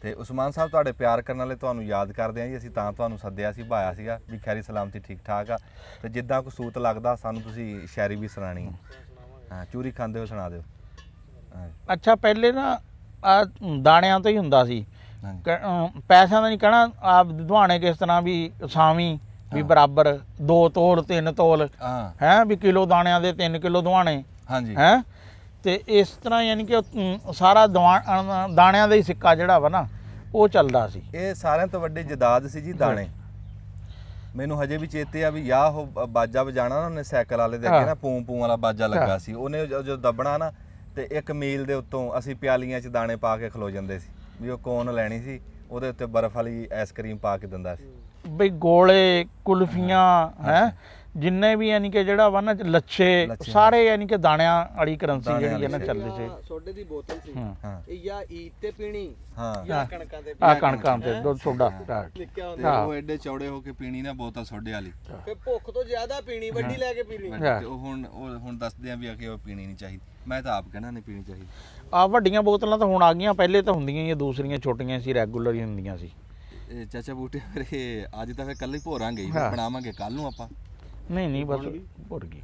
ਤੇ ਉਸਮਾਨ ਸਾਹਿਬ ਤੁਹਾਡੇ ਪਿਆਰ ਕਰਨ ਵਾਲੇ ਤੁਹਾਨੂੰ ਯਾਦ ਕਰਦੇ ਆ ਜੀ। ਅਸੀਂ ਤਾਂ ਤੁਹਾਨੂੰ ਸੱਦਿਆ ਸੀ, ਭਾਇਆ ਸੀਗਾ ਵੀ ਖੈਰੀ ਸਲਾਮਤੀ ਠੀਕ ਠਾਕ ਆ, ਤੇ ਜਿੱਦਾਂ ਕੋਈ ਸੂਤ ਲੱਗਦਾ ਸਾਨੂੰ ਤੁਸੀਂ ਸ਼ਾਇਰੀ ਵੀ ਸੁਣਾਣੀ। ਹਾਂ, ਚੂਰੀ ਖਾਂਦੇ ਹੋ ਸੁਣਾ ਦਿਓ। ਅੱਛਾ, ਪਹਿਲੇ ਨਾ ਆ ਦਾਣਿਆਂ ਤੋਂ ਹੀ ਹੁੰਦਾ ਸੀ, ਪੈਸਿਆਂ ਦਾ ਨਹੀਂ ਕਹਿਣਾ। ਆਪ ਦੁਹਾਣੇ ਕਿਸ ਤਰ੍ਹਾਂ ਵੀ ਸਾਵੀਂ ਵੀ ਬਰਾਬਰ 2 ਤੋਲ 3 ਤੋਲ, ਹੈ ਵੀ ਕਿਲੋ ਦਾਣਿਆਂ ਦੇ 3 ਕਿਲੋ ਦੁਹਾਣੇ, ਹੈ। ਤੇ ਇਸ ਤਰ੍ਹਾਂ ਯਾਨੀ ਕਿ ਸਾਰਾ ਦਾਣਿਆਂ ਦਾ ਹੀ ਸਿੱਕਾ ਜਿਹੜਾ ਵਾ ਨਾ ਉਹ ਚੱਲਦਾ ਸੀ। ਇਹ ਸਾਰਿਆਂ ਤੋਂ ਵੱਡੀ ਜਦਾਦ ਸੀ ਜੀ ਦਾਣੇ। ਮੈਨੂੰ ਹਜੇ ਵੀ ਚੇਤੇ ਆ ਵੀ ਉਹ ਬਾਜਾ ਵਜਾਣਾ ਨਾ, ਉਹਨੇ ਸਾਈਕਲ ਵਾਲੇ ਦੇ ਅੱਗੇ ਨਾ ਪੂੰ ਵਾਲਾ ਬਾਜਾ ਲੱਗਾ ਸੀ, ਉਹਨੇ ਜਦੋਂ ਦੱਬਣਾ ਨਾ ਤੇ 1 ਮੀਲ ਦੇ ਉੱਤੋਂ ਅਸੀਂ ਪਿਆਲੀਆਂ 'ਚ ਦਾਣੇ ਪਾ ਕੇ ਖਲੋ ਜਾਂਦੇ ਸੀ, ਵੀ ਉਹ ਕੋਨ ਲੈਣੀ ਸੀ, ਉਹਦੇ ਉੱਤੇ ਬਰਫ਼ ਵਾਲੀ ਆਈਸਕ੍ਰੀਮ ਪਾ ਕੇ ਦਿੰਦਾ ਸੀ। ਬਈ ਗੋਲੇ, ਕੁਲਫੀਆਂ, ਹੈ ਜਿੰਨੇ ਵੀ ਯਾਨੀ ਕਿ ਜਿਹੜਾ ਵਾ ਨਾ ਲੱਛੇ, ਸਾਰੇ ਯਾਨੀ ਕਿ ਦਾਣਿਆਂ ਵਾਲੀ ਕਰੰਸੀ ਜਿਹੜੀ ਹੈ ਨਾ ਚੱਲਦੀ ਸੀ। ਸੋਡੇ ਦੀ ਬੋਤਲ ਸੀ, ਇਹ ਜਾਂ ਈਦ ਤੇ ਪੀਣੀ, ਜਾਂ ਕਣਕਾਂ ਤੇ ਕਣਕਾਂ ਤੇ ਦੁੱਧ ਸੋਡਾ ਨਿੱਕਿਆ ਹੁੰਦਾ। ਉਹ ਐਡੇ ਚੌੜੇ ਹੋ ਕੇ ਪੀਣੀ ਨਾ ਬੋਤਲ ਸੋਡੇ ਵਾਲੀ, ਫੇ ਭੁੱਖ ਤੋਂ ਜ਼ਿਆਦਾ ਪੀਣੀ, ਵੱਡੀ ਲੈ ਕੇ ਪੀਣੀ। ਤੇ ਉਹ ਹੁਣ ਦੱਸਦੇ ਆ ਵੀ ਕਿ ਉਹ ਪੀਣੀ ਨਹੀਂ ਚਾਹੀਦੀ। ਮੈਂ ਤਾਂ ਆਪ ਕਹਿਣਾ ਨਹੀਂ ਪੀਣੀ ਚਾਹੀਦੀ। ਆ ਵੱਡੀਆਂ ਬੋਤਲਾਂ ਤਾਂ ਹੁਣ ਆ ਗਈਆਂ, ਪਹਿਲੇ ਤਾਂ ਹੁੰਦੀਆਂ ਹੀ ਦੂਸਰੀਆਂ ਛੋਟੀਆਂ ਸੀ, ਰੈਗੂਲਰ ਹੀ ਹੁੰਦੀਆਂ ਸੀ। ਚਾਚਾ ਬੂਟੇ ਫਿਰ ਅੱਜ ਤਾਂ ਫਿਰ ਕੱਲ ਹੀ ਭੋਰਾਂਗੇ ਹੀ, ਬਣਾਵਾਂਗੇ ਕੱਲ ਨੂੰ ਆਪਾਂ। ਨਹੀਂ ਬਸ ਭੁਰ ਗਈ।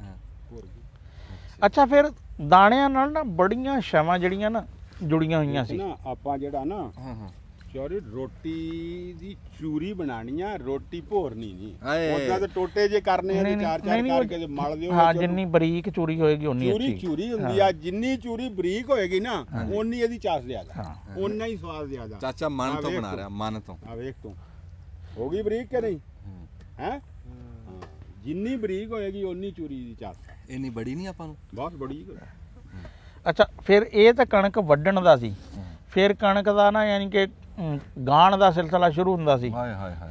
ਅੱਛਾ, ਫਿਰ ਦਾਣਿਆਂ ਨਾਲ ਨਾ ਬੜੀਆਂ ਸ਼ੈਵਾਂ ਜਿਹੜੀਆਂ ਨਾ ਜੁੜੀਆਂ ਹੋਈਆਂ ਸੀ ਨਾ। ਆਪਾਂ ਜਿਹੜਾ ਨਾ ਚੋਰੀ ਰੋਟੀ ਦੀ ਚੂਰੀ ਬਣਾਣੀ ਆ, ਰੋਟੀ ਭੋਰਨੀ ਨਹੀਂ। ਉਹਦਾ ਤਾਂ ਟੋਟੇ ਜੇ ਕਰਨੇ ਆ, 4-4 ਕਰਕੇ ਤੇ ਮਲ ਦਿਓ। ਹਾਂ, ਜਿੰਨੀ ਬਰੀਕ ਚੂਰੀ ਹੋਏਗੀ ਉਨੀ ਅੱਛੀ ਚੂਰੀ ਹੁੰਦੀ ਆ। ਜਿੰਨੀ ਚੂਰੀ ਬਰੀਕ ਹੋਏਗੀ ਨਾ, ਉਨੀ ਇਹਦੀ ਚਾਸ ਜ਼ਿਆਦਾ, ਉਨਾ ਹੀ ਸਵਾਦ ਜ਼ਿਆਦਾ। ਚਾਚਾ ਮਨ ਤੋਂ ਬਣਾ ਰਿਹਾ, ਮਨ ਤੋਂ। ਆ ਵੇਖ ਤੂੰ, ਹੋ ਗਈ ਬਰੀਕ ਕਿ ਨਹੀਂ? ਹੈ ਜਿੰਨੀ ਬਰੀਕ ਹੋਏਗੀ ਉਨੀ ਚੂਰੀ ਦੀ ਚਾਸ। ਇੰਨੀ ਬੜੀ ਨਹੀਂ ਆਪਾਂ ਨੂੰ, ਬਹੁਤ ਬੜੀ। ਅੱਛਾ, ਫਿਰ ਇਹ ਤਾਂ ਕਣਕ ਵੱਢਣ ਦਾ ਸੀ। ਫਿਰ ਕਣਕ ਦਾ ਨਾ ਯਾਨੀ ਕਿ ਗਾਣ ਦਾ ਸਿਲਸਿਲਾ ਸ਼ੁਰੂ ਹੁੰਦਾ ਸੀ।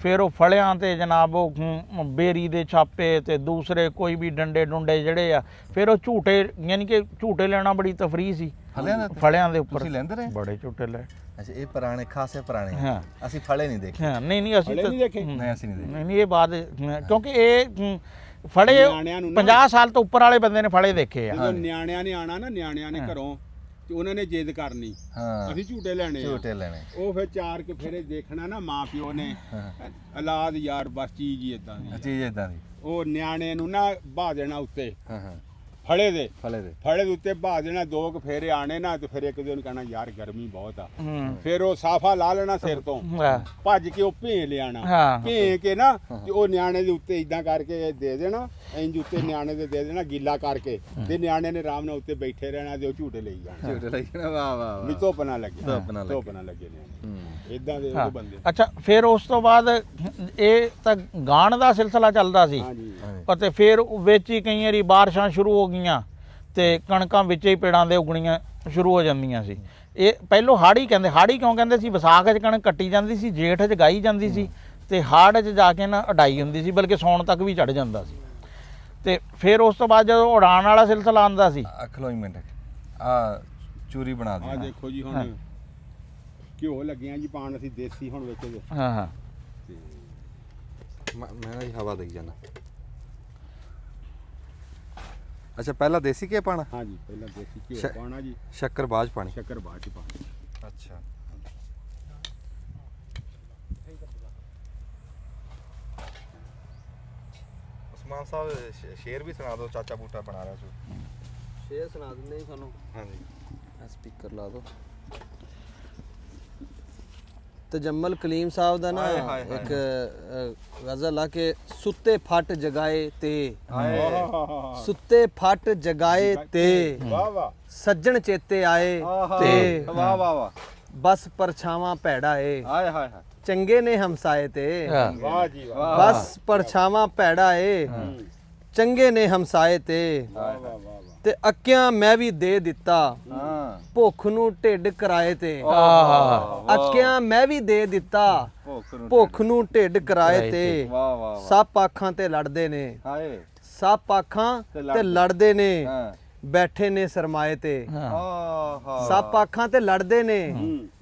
ਫਿਰ ਉਹ ਫਲਿਆਂ ਤੇ ਜਨਾਬ ਉਹ ਬੇਰੀ ਦੇ ਛਾਪੇ ਤੇ ਦੂਸਰੇ ਕੋਈ ਵੀ ਡੰਡੇ ਡੁੰਡੇ ਜਿਹੜੇ ਆ, ਫਿਰ ਉਹ ਝੂਟੇ, ਯਾਨੀ ਕਿ ਝੂਟੇ ਲੈਣਾ ਬੜੀ ਤਫਰੀਹ ਸੀ। ਫਲਿਆਂ ਦੇ ਉੱਤੇ? ਫਲਿਆਂ ਦੇ ਉੱਪਰ ਤੁਸੀਂ ਲੈਂਦੇ ਰਹੇ? ਬੜੇ ਝੂਟੇ ਲੈ। ਅੱਛਾ, ਇਹ ਪੁਰਾਣੇ ਖਾਸੇ ਪੁਰਾਣੇ ਹਾਂ। ਅਸੀਂ ਫਲੇ ਨਹੀਂ ਦੇਖੇ। ਹਾਂ ਨਹੀਂ ਅਸੀਂ ਫਲੇ ਤਾਂ ਨਹੀਂ ਦੇਖੇ? ਨਹੀਂ, ਅਸੀਂ ਨਹੀਂ ਦੇਖੇ। ਨਹੀਂ ਇਹ ਬਾਅਦ ਕਿਉਂਕਿ ਇਹ ਫੜੇ ਨਿਆਣਿਆਂ ਨੂੰ ਨਾ- 50 ਸਾਲ ਤੋਂ ਉੱਪਰ ਵਾਲੇ ਬੰਦੇ ਨੇ ਫੜੇ ਦੇਖੇ ਆ। ਜਦੋਂ ਨਿਆਣਿਆਂ ਨੇ ਆਣਾ ਨਾ, ਨਿਆਣਿਆਂ ਨੇ ਘਰੋਂ, ਤੇ ਉਹਨਾਂ ਨੇ ਜਿੱਦ ਕਰਨੀ ਹਾਂ, ਅਸੀਂ ਝੂਟੇ ਲੈਣੇ ਆ। ਝੂਟੇ ਲੈਣੇ। ਉਹ ਫਿਰ ਚਾਰ ਕੇ ਫੇਰੇ ਦੇਖਣਾ ਨਾ ਮਾਂ ਪਿਓ ਨੇ, ਔਲਾਦ ਯਾਰ ਬਸ ਚੀਜ਼ ਹੀ ਇਦਾਂ ਦੀ ਆ। ਚੀਜ਼ ਇਦਾਂ ਦੀ। ਉਹ ਨਿਆਣੇ ਨੂੰ ਨਾ ਬਹਾ ਦੇਣਾ ਉੱਤੇ ਹਾਂ ਹਾਂ, ਫੜੇ ਦੇ ਫਲੇ ਦੇ। ਫੜੇ ਦੇ ਉੱਤੇ ਬਹਾ ਦੇਣਾ, 2 ਕੁ ਫੇਰੇ ਆਣੇ ਨਾ, ਤੇ ਫਿਰ ਇੱਕ ਦਿਨ ਕਹਿਣਾ ਯਾਰ ਗਰਮੀ ਬਹੁਤ ਆ। ਹੂੰ ਫਿਰ ਉਹ ਸਾਫਾ ਲਾ ਲੈਣਾ ਸਿਰ ਤੋਂ, ਹਾਂ ਭੱਜ ਕੇ ਉਹ ਭੇਂ ਲਿਆਣਾ, ਹਾਂ। ਭੇਂ ਕੇ ਨਾ ਤੇ ਉਹ ਨਿਆਣੇ ਦੇ ਉੱਤੇ ਇਦਾਂ ਕਰਕੇ ਦੇ ਦੇਣਾ, ਇੰਜ ਉੱਤੇ ਨਿਆਣੇ ਦੇ ਦੇ ਦੇਣਾ ਗਿੱਲਾ ਕਰਕੇ, ਤੇ ਨਿਆਣੇ ਨੇ ਆਰਾਮ ਨਾਲ ਉੱਤੇ ਬੈਠੇ ਰਹਿਣਾ ਤੇ ਉਹ ਝੂਟੇ ਲਈ ਜਾਣਾ। ਝੂਟੇ ਲਈ ਨਾ, ਵਾਹ ਵਾਹ ਵੀ ਵਾਹ। ਧੁੱਪ ਨਾ ਲੱਗੇ, ਧੁੱਪ ਨਾ ਲੱਗੇ। ਧੁੱਪ ਨਾ ਲੱਗੇ ਨਿਆਣੇ। ਹੂੰ। ਇਦਾਂ ਦੇ ਹਾਂ। ਉਹ ਬੰਦੇ। ਅੱਛਾ ਫਿਰ ਉਸ ਤੋਂ ਬਾਅਦ ਇਹ ਤਾਂ ਗਾਣ ਦਾ ਸਿਲਸਿਲਾ ਚੱਲਦਾ ਸੀ, ਹਾਂਜੀ ਅਤੇ ਫਿਰ ਵਿੱਚ ਹੀ ਕਈ ਵਾਰੀ ਬਾਰਿਸ਼ਾਂ ਸ਼ੁਰੂ ਹੋ ਗਈਆਂ ਤੇ ਕਣਕਾਂ ਵਿੱਚ ਹੀ ਪੇੜਾਂ ਦੇ ਉਗਣੀਆਂ ਸ਼ੁਰੂ ਹੋ ਜਾਂਦੀਆਂ ਸੀ। ਇਹ ਪਹਿਲੋਂ ਹਾੜੀ ਕਹਿੰਦੇ। ਹਾੜੀ ਕਿਉਂ ਕਹਿੰਦੇ ਸੀ? ਵਿਸਾਖ 'ਚ ਕਣਕ ਕੱਟੀ ਜਾਂਦੀ ਸੀ, ਜੇਠ 'ਚ ਗਾਈ ਜਾਂਦੀ ਸੀ, ਤੇ ਹਾੜ 'ਚ ਜਾ ਕੇ ਨਾ ਅਡਾਈ ਹੁੰਦੀ ਸੀ, ਬਲਕਿ ਸੌਣ ਤੱਕ ਵੀ ਚੜ ਜਾਂਦਾ ਸੀ। ਤੇ ਫਿਰ ਉਸ ਤੋਂ ਬਾਅਦ ਜਦੋਂ ਉਡਾਣ ਵਾਲਾ ਸਿਲਸਿਲਾ ਆਉਂਦਾ ਸੀ, ਖਲੋ ਇੱਕ ਮਿੰਟ, ਆ ਚੂਰੀ ਬਣਾ ਆ ਦੇ। ਦੇਖੋ ਜੀ, ਹੁਣ ਘਿਓ ਲੱਗਿਆ ਜੀ ਪਾਣ, ਅਸੀਂ ਦੇਸੀ ਹੁਣ ਵਿੱਚ ਇਹਦੇ। ਹਾਂ ਹਾਂ ਮੈਂ ਨਾ ਜੀ ਹਵਾ ਦੇਈ ਜਾਣਾ। ਅੱਛਾ, ਪਹਿਲਾਂ ਦੇਸੀ ਘੀ ਪਾਣਾ, ਹਾਂਜੀ ਪਹਿਲਾਂ ਦੇਸੀ ਘਿਓ ਸ਼- ਪਾਣਾ ਜੀ, ਸ਼ੱਕਰ ਬਾਅਦ 'ਚ ਪਾਣੀ। ਸ਼ੱਕਰ ਬਾਅਦ ਚ ਪਾਣੀ। ਅੱਛਾ, ਉਸਮਾਨ ਸਾਹਿਬ ਸ਼ੇਰ ਵੀ ਸੁਣਾ ਦਿਓ, ਚਾਚਾ ਬੂਟਾ ਬਣਾ ਰਿਹਾ ਸੀ। ਸ਼ੇਰ ਸੁਣਾ ਦਿੰਦੇ ਜੀ ਤੁਹਾਨੂੰ। ਹਾਂਜੀ। ਸਪੀਕਰ ਲਾ ਦਿਓ। ਤਜਮਲ ਕਲੀਮ ਸਾਹਿਬ ਦਾ ਨਾ ਹਾਏ, ਹਾਏ, ਹਾਏ। ਇੱਕ ਗਜ਼ਲ ਆ ਕਿ ਸੁੱਤੇ ਫੱਟ ਜਗਾਏ ਤੇ, ਆਹਾ। ਸੁੱਤੇ ਫੱਟ ਜਗਾਏ ਤੇ, ਵਾਹ ਵਾਹ ਸੱਜਣ ਚੇਤੇ ਆਏ ਤੇ, ਵਾਹ ਵਾਹ ਵਾਹ। ਬਸ ਪਰਛਾਵਾਂ ਭੈੜਾ ਏ, ਹਾਏ ਹਾਏ ਹਾਏ। ਚੰਗੇ ਨੇ ਹਮਸਾਏ ਤੇ, ਹਾਂ। ਵਾਹ ਜੀ ਵਾਹ ਬਸ ਪਰਛਾਵਾਂ ਭੈੜਾ ਏ, ਚੰਗੇ ਨੇ ਹਮਸਾਏ ਤੇ, ਵਾਹ ਵਾਹ ਵਾਹ ਤੇ ਅੱਕਿਆਂ ਮੈਂ ਵੀ ਦੇ ਦਿੱਤਾ, ਹਾਂ, ਭੁੱਖ ਨੂੰ ਢਿੱਡ ਕਰਾਏ ਤੇ, ਆਹ ਅੱਕਿਆਂ ਮੈਂ ਵੀ ਦੇ ਦਿੱਤਾ, ਭੁੱਖ ਨੂੰ ਢਿੱਡ ਕਰਾਏ ਤੇ, ਵਾਹ ਵਾਹ ਵਾਹ। ਸੱਪ ਅੱਖਾਂ ਤੇ ਲੜਦੇ ਨੇ, ਹਾਏ। ਸੱਪ ਅੱਖਾਂ ਤੇ ਲੜਦੇ ਨੇ, ਹਾਂ। ਬੈਠੇ ਨੇ ਸਰਮਾਏ ਤੇ, ਹਾਂ ਆਹਾ। ਸੱਪ ਅੱਖਾਂ ਤੇ ਲੜਦੇ ਨੇ,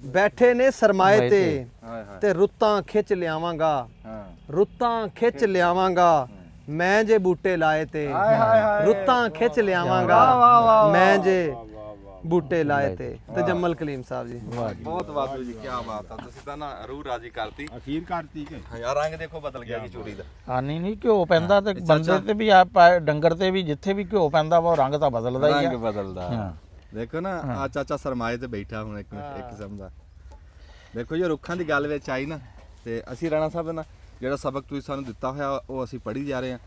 ਬੈਠੇ ਨੇ ਸਰਮਾਏ ਤੇ, ਹਾਏ ਹਾਏ। ਤੇ ਰੁੱਤਾਂ ਖਿੱਚ ਲਿਆਵਾਂਗਾ, ਹਾਂ। ਰੁੱਤਾਂ ਖਿੱਚ ਲਿਆਵਾਂਗਾ, ਮੈਂ ਜੇ ਬੂਟੇ ਲਾਏ ਤੇ, ਹਾਏ ਹਾਏ ਹਾਏ। ਰੁੱਤਾਂ ਖਿੱਚ ਲਿਆਵਾਂਗਾ, ਮੈਂ ਜੇ ਬੂਟੇ ਲਾਏ ਤੇ। ਤਜਮਲ ਕਲੀਮ ਸਾਹਿਬ ਜੀ। ਬਹੁਤ ਵਾਧੂ ਜੀ, ਕੀ ਬਾਤ ਆ। ਤੁਸੀਂ ਤਾਂ ਨਾ ਰੂਹ ਰਾਜੀ ਕਰਤੀ। ਅਖੀਰ ਕਰਤੀ ਕਿ ਹਾਂ ਯਾਰ, ਰੰਗ ਦੇਖੋ ਬਦਲ ਗਿਆ ਜੀ ਚੂੜੀ ਦਾ। ਹਾਂ ਨਹੀਂ ਘਿਓ ਪੈਂਦਾ ਤੇ ਬੰਦੇ ਤੇ ਵੀ ਡੰਗਰ ਤੇ ਵੀ, ਜਿੱਥੇ ਵੀ ਘਿਓ ਪੈਂਦਾ ਵਾ ਉਹ ਰੰਗ ਤਾਂ ਬਦਲਦਾ ਹੀ ਰੰਗ ਆ। ਬਦਲਦਾ। ਹਾਂ। ਦੇਖੋ ਨਾ, ਆ ਚਾਚਾ ਸਰਮਾਏ ਤੇ ਬੈਠਾ ਹੁਣ ਇੱਕ ਕਿਸਮ ਦਾ। ਦੇਖੋ ਜੀ, ਰੁੱਖਾਂ ਦੀ ਗੱਲ ਵਿੱਚ ਆਈ ਨਾ, ਤੇ ਅਸੀਂ ਰਾਣਾ ਸਾਹਿਬ ਨਾਲ ਜਿਹੜਾ ਸਬਕ ਤੁਸੀਂ ਸਾਨੂੰ ਦਿੱਤਾ ਹੋਇਆ ਉਹ ਅਸੀਂ ਪੜ੍ਹੀ ਜਾ ਰਹੇ ਹਾਂ।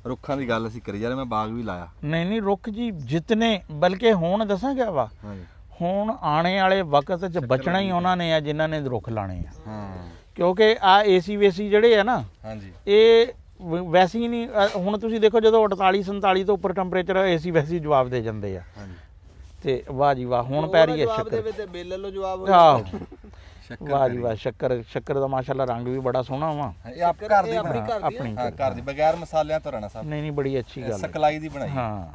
ਰੁੱਖਾਂ ਦੀ ਗੱਲ ਅਸੀਂ ਕਰੀ ਜਾ ਰਹੇ। ਮੈਂ ਬਾਗ ਵੀ ਲਾਇਆ। ਨਹੀਂ ਰੁੱਖ ਜੀ ਜਿਤਨੇ, ਬਲਕਿ ਹੁਣ ਦੱਸਾਂ ਕਿਆ ਵਾ, ਹਾਂਜੀ। ਹੁਣ ਆਉਣੇ ਵਾਲੇ ਵਕਤ 'ਚ ਬਚਣਾ ਹੀ ਉਹਨਾਂ ਨੇ ਆ ਜਿਨ੍ਹਾਂ ਨੇ ਰੁੱਖ ਲਾਣੇ ਆ। ਹਾਂ। ਕਿਉਂਕਿ ਆ ਏਸੀ ਵੇਸੀ ਜਿਹੜੇ ਆ ਨਾ, ਹਾਂਜੀ। ਇਹ ਵੈਸੇ ਹੀ ਨਹੀਂ। ਹੁਣ ਤੁਸੀਂ ਦੇਖੋ ਜਦੋਂ 48 47 ਤੋਂ ਉੱਪਰ ਟੈਂਪਰੇਚਰ, ਏਸੀ ਵੈਸੇ ਹੀ ਜਵਾਬ ਦੇ ਜਾਂਦੇ ਆ। ਹਾਂਜੀ। ਤੇ ਵਾਹ ਜੀ ਵਾਹ, ਹੁਣ ਪੈ ਰਹੀ ਹੈ ਜਵਾਬ ਸ਼ੱਕਰ। ਦੇਵੇ ਤੇ ਬਿੱਲ ਲੋ ਜਵਾਬ। ਆਹੋ ਸ਼ੱਕਰ ਵਾਹ ਜੀ ਵਾਹ, ਸ਼ੱਕਰ ਦਾ ਮਾਸ਼ਾਅੱਲਾ ਰੰਗ ਵੀ ਬੜਾ ਸੋਹਣਾ ਵਾ। ਇਹ ਆਪ ਘਰ ਦੀ ਆਪਣੀ ਬਣਾਈ। ਆਪਣੀ ਹਾਂ, ਘਰ ਦੀ, ਬਗੈਰ ਮਸਾਲਿਆਂ ਤੋਂ ਰਾਣਾ ਸਾਹਿਬ। ਨਹੀਂ ਬੜੀ ਅੱਛੀ ਗੱਲ ਹੈ। ਸਕਲਾਈ ਦੀ ਬਣਾਈ। ਹਾਂ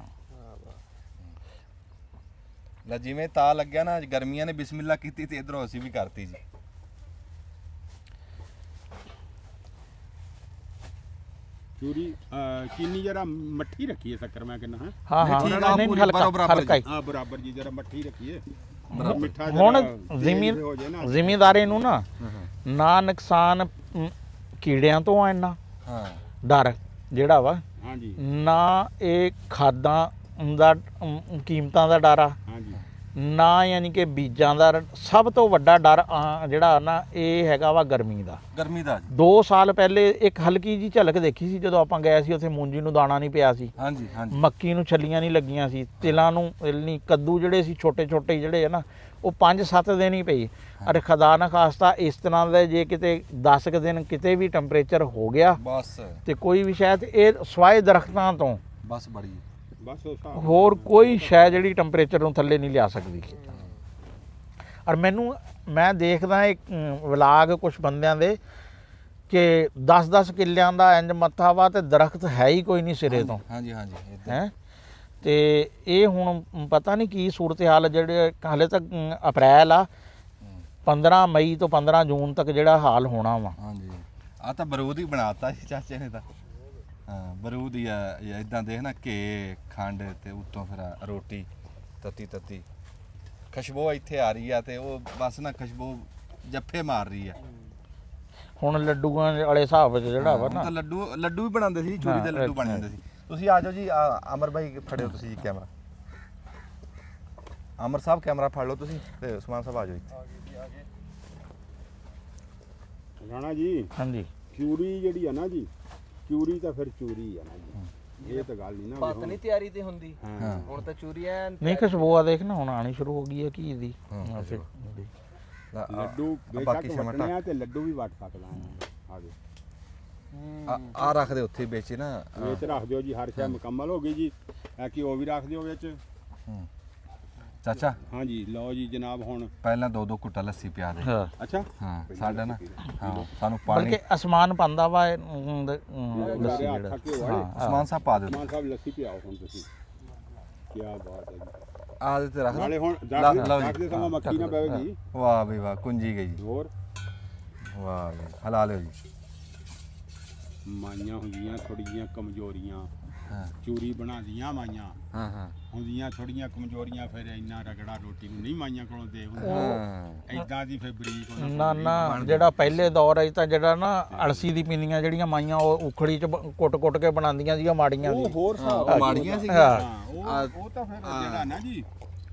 ਲੈ ਜਿਵੇਂ ਤਾ ਲੱਗਿਆ ਨਾ, ਗਰਮੀਆਂ ਨੇ ਬਿਸਮਿਲ੍ਲਾ ਕੀਤੀ ਤੇ ਇਧਰੋਂ ਅਸੀਂ ਵੀ ਕਰਤੀ ਜੀ। ਚੂਰੀ ਚੀਨੀ ਜਰਾ ਮੱਠੀ ਰੱਖੀਏ ਸ਼ੱਕਰ, ਮੈਂ ਕਹਿੰਦਾ ਹਾਂ ਹਾਂ ਠੀਕ ਆ, ਨਹੀਂ ਪੂਰੀ ਹਲਕਾ ਬਰਾਬਰ ਹਲਕਾ ਹੀ। ਹਾਂ ਬਰਾਬਰ ਜੀ, ਜਰਾ ਮੱਠੀ ਰੱਖੀਏ। ਮਿੱਠਾ ਹੁਣ ਜ਼ਮੀਨ ਹੋ ਜਾਏ ਨਾ। ਜ਼ਿਮੀਂਦਾਰੇ ਨੂੰ ਨਾ ਨੁਕਸਾਨ ਕੀੜਿਆਂ ਤੋਂ ਆ, ਇੰਨਾ ਹਾਂ। ਡਰ ਜਿਹੜਾ ਵਾ, ਹਾਂਜੀ ਨਾ ਇਹ ਖਾਦਾਂ ਦਾ ਕੀਮਤਾਂ ਦਾ ਡਰ ਆ, ਹਾਂਜੀ ਨਾ ਯਾਨੀ ਕਿ ਬੀਜਾਂ ਦਾ। ਸਭ ਤੋਂ ਵੱਡਾ ਡਰ ਜਿਹੜਾ ਨਾ ਇਹ ਹੈਗਾ ਵਾ ਗਰਮੀ ਦਾ। ਗਰਮੀ ਦਾ ਜੀ। 2 ਸਾਲ ਪਹਿਲੇ ਇੱਕ ਹਲਕੀ ਜੀ ਝਲਕ ਦੇਖੀ ਸੀ ਜਦੋਂ ਆਪਾਂ ਗਏ ਸੀ, ਉੱਥੇ ਮੂੰਜੀ ਨੂੰ ਦਾਣਾ ਨਹੀਂ ਪਿਆ ਸੀ, ਹਾਂਜੀ ਹਾਂਜੀ। ਮੱਕੀ ਨੂੰ ਛੱਲੀਆਂ ਨਹੀਂ ਲੱਗੀਆਂ ਸੀ, ਤਿਲਾਂ ਨੂੰ ਨਹੀਂ, ਕੱਦੂ ਜਿਹੜੇ ਸੀ ਛੋਟੇ ਛੋਟੇ ਜਿਹੜੇ ਆ ਨਾ, ਉਹ 5-7 ਦਿਨ ਹੀ ਪਈ। ਅਰੇ ਖੁਦਾ ਨਾ ਖਾਸਤਾ ਇਸ ਤਰ੍ਹਾਂ ਦਾ ਜੇ ਕਿਤੇ 10 ਕੁ ਦਿਨ ਕਿਤੇ ਵੀ ਟੈਂਪਰੇਚਰ ਹੋ ਗਿਆ ਬਸ ਤੇ ਕੋਈ ਵੀ ਸ਼ਾਇਦ ਇਹ ਸਵਾਏ ਦਰਖਤਾਂ ਤੋਂ ਬਸ ਬੜੀ। ਬਸ ਉਸ ਹਿਸਾਬ ਹੋਰ ਕੋਈ ਸ਼ੈ ਜਿਹੜੀ ਟੈਂਪਰੇਚਰ ਨੂੰ ਥੱਲੇ ਨਹੀਂ ਲਿਆ ਸਕਦੀ। ਔਰ ਮੈਂ ਦੇਖਦਾ ਇੱਕ ਵਲਾਗ ਕੁਝ ਬੰਦਿਆਂ ਦੇ ਕਿ 10-10 ਕਿੱਲਿਆਂ ਦਾ ਇੰਜ ਮੱਥਾ ਵਾ ਤੇ ਦਰਖਤ ਹੈ ਹੀ ਕੋਈ ਨਹੀਂ ਸਿਰੇ ਤੋਂ, ਹਾਂਜੀ ਹਾਂਜੀ। ਹੈ ਤੇ ਇਹ ਹੁਣ ਪਤਾ ਨਹੀਂ ਕੀ ਸੂਰਤ ਹਾਲ ਜਿਹੜੇ ਹਾਲੇ ਤੱਕ ਅਪ੍ਰੈਲ ਆ 15 ਮਈ ਤੋਂ 15 ਜੂਨ ਤੱਕ ਜਿਹੜਾ ਹਾਲ ਹੋਣਾ ਵਾ। ਹਾਂਜੀ ਆ ਤਾਂ ਬਰੂਦ ਹੀ ਬਣਾਤਾ ਸੀ ਚਾਚੇ ਨੇ ਤਾਂ। ਹਾਂ ਬਰੂਦ ਹੀ ਆ ਇਦਾਂ ਦੇਖ ਨਾ ਘੇ ਖੰਡ ਤੇ ਉੱਤੋਂ ਫਿਰ ਰੋਟੀ ਤਤੀ ਤਤੀ ਖੁਸ਼ਬੂ ਇੱਥੇ ਆ ਰਹੀ ਆ ਤੇ ਉਹ ਬਸ ਨਾ ਖੁਸ਼ਬੂ ਜੱਫੇ ਮਾਰ ਰਹੀ ਆ। ਹੁਣ ਲੱਡੂਆਂ ਵਾਲੇ ਹਿਸਾਬ ਵਿੱਚ ਜਿਹੜਾ ਵਾ ਹੁਣ ਨਾ ਤਾਂ ਲੱਡੂ ਵੀ ਬਣਾਉਂਦੇ ਸੀ ਚੂਰੀ ਦੇ ਲੱਡੂ ਬਣ ਜਾਂਦੇ ਸੀ। ਤੁਸੀਂ ਆ ਜਾਓ ਜੀ ਅਮਰ ਭਾਈ ਫੜਿਓ ਤੁਸੀਂ ਜੀ ਕੈਮਰਾ। ਅਮਰ ਸਾਹਿਬ ਕੈਮਰਾ ਫੜ ਲਓ ਤੁਸੀਂ ਤੇ ਉਸਮਾਨ ਸਾਹਿਬ ਆ ਜਾਓ ਇੱਥੇ। ਰਾਣਾ ਜੀ ਹਾਂਜੀ ਚੂਰੀ ਜਿਹੜੀ ਆ ਨਾ ਜੀ ਚੂਰੀ ਤਾਂ ਫਿਰ ਚੂਰੀ ਆ ਨਾ ਜੀ, ਇਹ ਤਾਂ ਗੱਲ ਨਹੀਂ ਨਾ ਪੱਤ ਨਹੀਂ ਤਿਆਰੀ ਤੇ ਹੁੰਦੀ ਹਾਂ ਹੁਣ ਤਾਂ ਚੂਰੀ ਐਨ ਨਹੀਂ ਖੁਸ਼ਬੂ ਆ ਦੇਖ ਨਾ ਹੁਣ ਆਣੀ ਸ਼ੁਰੂ ਹੋ ਗਈ ਹੈ ਕੀ ਦੀ ਲੱਡੂ ਬਾਕੀ ਬੇਸ਼ੱਕ ਸਿਮਟਾ ਵਟਣੇ ਆ ਤੇ ਲੱਡੂ ਵੀ ਵਟ ਸਕਦਾ ਆ ਗਏ ਆ ਰੱਖਦੇ ਉੱਥੇ ਵਿੱਚ ਹੀ ਨਾ ਇਹ ਤੇ ਰੱਖ ਦਿਓ ਜੀ, ਹਰ ਸ਼ੈ ਮੁਕੰਮਲ ਹੋ ਗਈ ਜੀ। ਇਹ ਕਿ ਉਹ ਵੀ ਰੱਖ ਦਿਓ ਵਿੱਚ। ਚਾਚਾ ਹਾਂਜੀ ਲਓ ਜੀ ਜਨਾਬ ਹੁਣ ਪਹਿਲਾਂ ਦੋ ਘੁੱਟਾ ਲੱਸੀ ਪਿਆ ਦੇ। ਹਾਂ ਅੱਛਾ ਹਾਂ ਸਾਡਾ ਨਾ ਹਾਂ ਸਾਨੂੰ ਪਾਣੀ ਬਲਕਿ ਅਸਮਾਨ ਪਾਉਂਦਾ ਵਾ ਲੱਸੀ ਜਿਹੜਾ ਜਿਹੜਾ ਥੱਕੇ ਵਾਲੇ ਉਸਮਾਨ ਸਾਹਿਬ ਪਾ ਦਿਓ ਮਾਨ ਸਾਹਿਬ ਲੱਸੀ ਪਿਆਓ ਹੁਣ ਤੁਸੀਂ। ਕੀ ਬਾਤ ਹੈ ਜੀ। ਆ ਦੇ ਤੇ ਰੱਖ ਨਾਲੇ ਹੁਣ ਲਓ ਜੀ। ਦੇ ਸਮਾਂ ਮੱਖੀ ਨਾ ਪਵੇਗੀ। ਵਾਹ ਬਈ ਵਾਹ ਕੁੰਜੀ ਗਈ ਜੀ। ਹੋਰ ਵਾਹ ਬਈ ਹਲਾ ਲਿਓ ਜੀ। ਮਾਈਆਂ ਹੁੰਦੀਆਂ ਥੋੜੀਆਂ ਕਮਜ਼ੋਰੀਆਂ ਹਾਂ ਚੂਰੀ ਬਣਾਉਂਦੀਆਂ ਮਾਈਆਂ ਹਾਂ ਹਾਂ ਹੁੰਦੀਆਂ ਥੋੜੀਆਂ ਕਮਜ਼ੋਰੀਆਂ, ਫਿਰ ਇੰਨਾ ਰਗੜਾ ਰੋਟੀ ਨੂੰ ਨਹੀਂ ਮਾਈਆਂ ਕੋਲੋਂ ਦੇ ਹੁੰਦਾ। ਹਾਂ ਐਦਾਂ ਦੀ ਫਿਰ ਬਰੀਕ ਉਹਨਾਂ ਨਾ ਨਾ ਜਿਹੜਾ ਪਹਿਲੇ ਦੌਰ ਹੈ ਤਾਂ ਜਿਹੜਾ ਨਾ ਅਲਸੀ ਦੀ ਪਿੰਨੀਆਂ ਜਿਹੜੀਆਂ ਮਾਈਆਂ ਉਹ ਉਖੜੀ ਚ ਕੁੱਟ-ਕੁੱਟ ਕੇ ਬਣਾਉਂਦੀਆਂ ਸੀਗੀਆਂ ਮਾੜੀਆਂ ਉਹ ਸੀ। ਹੋਰ ਹਿਸਾਬ ਉਹ ਮਾੜੀਆਂ ਸੀ। ਹਾਂ ਉਹ ਤਾਂ ਫਿਰ ਜਿਹੜਾ ਨਾ ਜੀ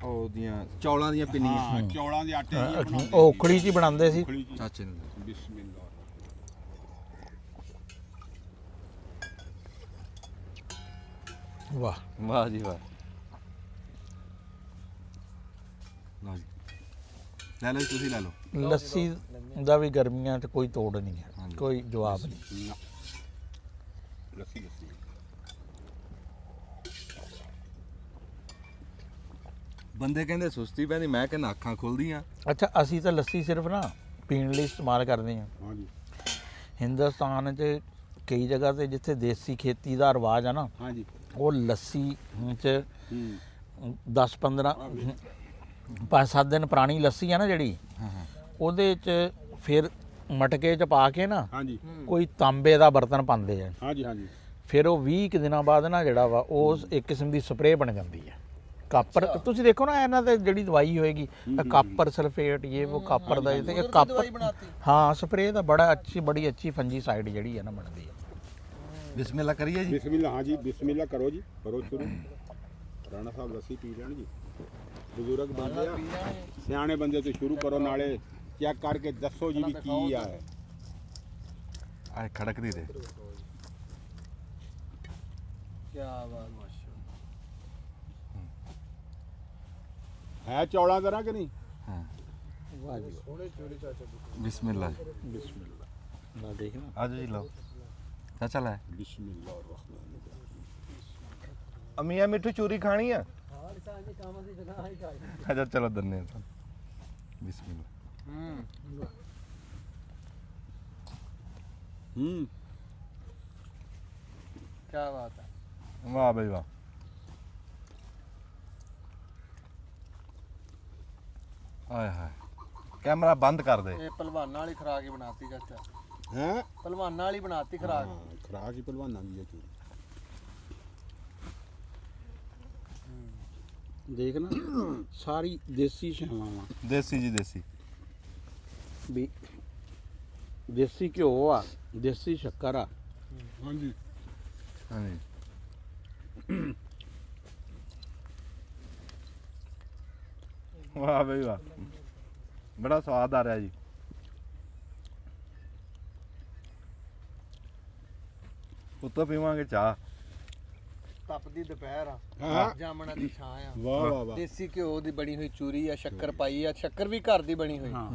ਉਹਦੀਆਂ ਚੌਲਾਂ ਦੀਆਂ ਪਿੰਨੀਆਂ ਹਾਂ ਚੌਲਾਂ ਦੇ ਆਟੇ ਦੀ ਬਣਾਉਂਦੇ ਉਹ ਉਖੜੀ ਚ ਹੀ ਬਣਾਉਂਦੇ ਸੀ। ਉਖਲੀ ਜੀ। ਚਾਚੇ ਨੂੰ ਬਿਸਮਿਲ੍ਲਾ। ਵਾਹ ਵਾਹ ਜੀ ਵਾਹ। ਲਓ ਜੀ ਲੈ ਲਓ ਜੀ, ਤੁਸੀਂ ਲੈ ਲਓ। ਲੱਸੀ ਦਾ ਵੀ ਗਰਮੀਆਂ 'ਚ ਕੋਈ ਤੋੜ ਨਹੀਂ ਹੈ, ਹਾਂਜੀ। ਕੋਈ ਜਵਾਬ ਨਹੀਂ। ਨਾ। ਲੱਸੀ ਲੱਸੀ ਬੰਦੇ ਕਹਿੰਦੇ ਸੁਸਤੀ ਪੈਂਦੀ, ਮੈਂ ਕਹਿੰਦਾ ਅੱਖਾਂ ਖੁੱਲਦੀਆਂ। ਅੱਛਾ ਅਸੀਂ ਤਾਂ ਲੱਸੀ ਸਿਰਫ ਨਾ ਪੀਣ ਲਈ ਇਸਤੇਮਾਲ ਕਰਦੇ ਹਾਂ। ਹਾਂਜੀ ਹਿੰਦੁਸਤਾਨ 'ਚ ਕਈ ਜਗ੍ਹਾ ਤੇ ਜਿੱਥੇ ਦੇਸੀ ਖੇਤੀ ਦਾ ਰਿਵਾਜ ਆ ਨਾ ਹਾਂਜੀ ਉਹ ਲੱਸੀ 'ਚ ਹੂੰ 10-15 5-7 ਦਿਨ ਪੁਰਾਣੀ ਲੱਸੀ ਆ ਨਾ ਜਿਹੜੀ ਹਾਂ ਹਾਂ ਉਹਦੇ 'ਚ ਫਿਰ ਮਟਕੇ 'ਚ ਪਾ ਕੇ ਨਾ ਹਾਂਜੀ ਕੋਈ ਤਾਂਬੇ ਦਾ ਬਰਤਨ ਪਾਉਂਦੇ ਆ, ਹਾਂਜੀ ਹਾਂਜੀ ਫਿਰ ਉਹ 20 ਕੁ ਦਿਨਾਂ ਬਾਅਦ ਨਾ ਜਿਹੜਾ ਵਾ ਉਹ ਇੱਕ ਕਿਸਮ ਦੀ ਸਪਰੇਅ ਬਣ ਜਾਂਦੀ ਹੈ। ਕਾਪਰ ਤੁਸੀਂ ਦੇਖੋ ਨਾ ਇਹਨਾਂ ਤੇ ਜਿਹੜੀ ਦਵਾਈ ਹੋਏਗੀ ਕਾਪਰ ਸਲਫੇਟ ਇਹ ਉਹ ਕਾਪਰ ਦਾ ਇਹ ਤੇ ਇਹ ਕਾਪਰ ਹਾਂ ਸਪਰੇਅ ਦਾ ਬੜੀ ਅੱਛੀ ਫੰਜੀਸਾਈਡ ਜਿਹੜੀ ਹੈ ਨਾ ਬਣਦੀ ਹੈ। ਬਿਸਮਿਲ੍ਲਾ ਕਰੀਏ ਜੀ। ਬਿਸਮਿਲ੍ਲਾ ਹਾਂਜੀ ਬਿਸਮਿਲ੍ਲਾ ਕਰੋ ਜੀ, ਕਰੋ ਸ਼ੁਰੂ। ਰਾਣਾ ਸਾਹਿਬ ਲੱਸੀ ਪੀ ਲੈਣ ਜੀ, ਬਜ਼ੁਰਗ ਬੰਦੇ ਆ, ਸਿਆਣੇ ਬੰਦੇ ਤੋਂ ਸ਼ੁਰੂ ਕਰੋ, ਨਾਲੇ ਚੈੱਕ ਕਰਕੇ ਦੱਸੋ ਜੀ ਵੀ ਕੀ ਆ। ਆ ਖੜਕਦੀ ਦੇ ਕੀ ਬਾਤ ਹੈ ਚੌਲਾਂ ਤਰ੍ਹਾਂ ਕਿ ਨਹੀਂ? ਹਾਂ ਵਾਹ ਜੀ ਬਿਸਮਿਲ੍ਲਾ ਬਿਸਮਿਲ੍ਲਾ ਨਾ ਦੇਖਣਾ ਆ ਜਾਓ ਜੀ ਲਓ ਚਾਚਾ ਲੈ। ਬਿਸਮਿਲ੍ਲਾ ਰਹਿਮਾਨ ਅਮੀਆਂ ਮਿੱਠੂ ਚੂਰੀ ਖਾਣੀ ਆ। ਅੱਛਾ ਚਲੋ ਦੰਨੇ ਆ ਤੁਹਾਨੂੰ। ਬਿਸਮਿਲ੍ਲਾ। ਹੂੰ ਕੀ ਬਾਤ ਹੈ। ਵਾਹ ਬਈ ਵਾਹ। ਆਏ ਹਾਏ ਕੈਮਰਾ ਬੰਦ ਕਰ ਦੇ। ਇਹ ਪਹਿਲਵਾਨਾਂ ਵਾਲੀ ਖੁਰਾਕ ਹੀ ਬਣਾਤੀ ਚਾਚਾ, ਹੈ ਪਹਿਲਵਾਨਾਂ ਵਾਲੀ ਬਣਾਤੀ ਖੁਰਾਕ। ਖਰਾਕ ਹੀ ਪਹਿਲਵਾਨਾਂ ਦੀ ਹੈ ਚੂਰੀ। ਦੇਖ ਨਾ ਸਾਰੀ ਦੇਸੀ ਸ਼ਾਵਾਂ ਵਾ ਦੇਸੀ ਜੀ ਦੇਸੀ। ਵੀ ਦੇਸੀ ਘਿਓ ਆ, ਦੇਸੀ ਸ਼ੱਕਰ ਆ। ਹਾਂਜੀ ਹਾਂਜੀ ਵਾਹ ਬਈ ਵਾਹ ਬੜਾ ਸਵਾਦ ਆ ਰਿਹਾ ਜੀ। ਉੱਤੋਂ ਪੀਵਾਂਗੇ ਚਾਹ। ਤਪਦੀ ਦੁਪਹਿਰ ਆ, ਹਾਂ। ਜਾਮਣਾ ਦੀ ਛਾਂ ਆ, ਵਾਹ ਵਾਹ ਵਾਹ ਦੇਸੀ ਘਿਓ ਦੀ ਬਣੀ ਹੋਈ ਚੂਰੀ ਆ, ਸ਼ੱਕਰ ਪਾਈ ਆ, ਸ਼ੱਕਰ ਵੀ ਘਰ ਦੀ ਬਣੀ ਹੋਈ। ਹਾਂ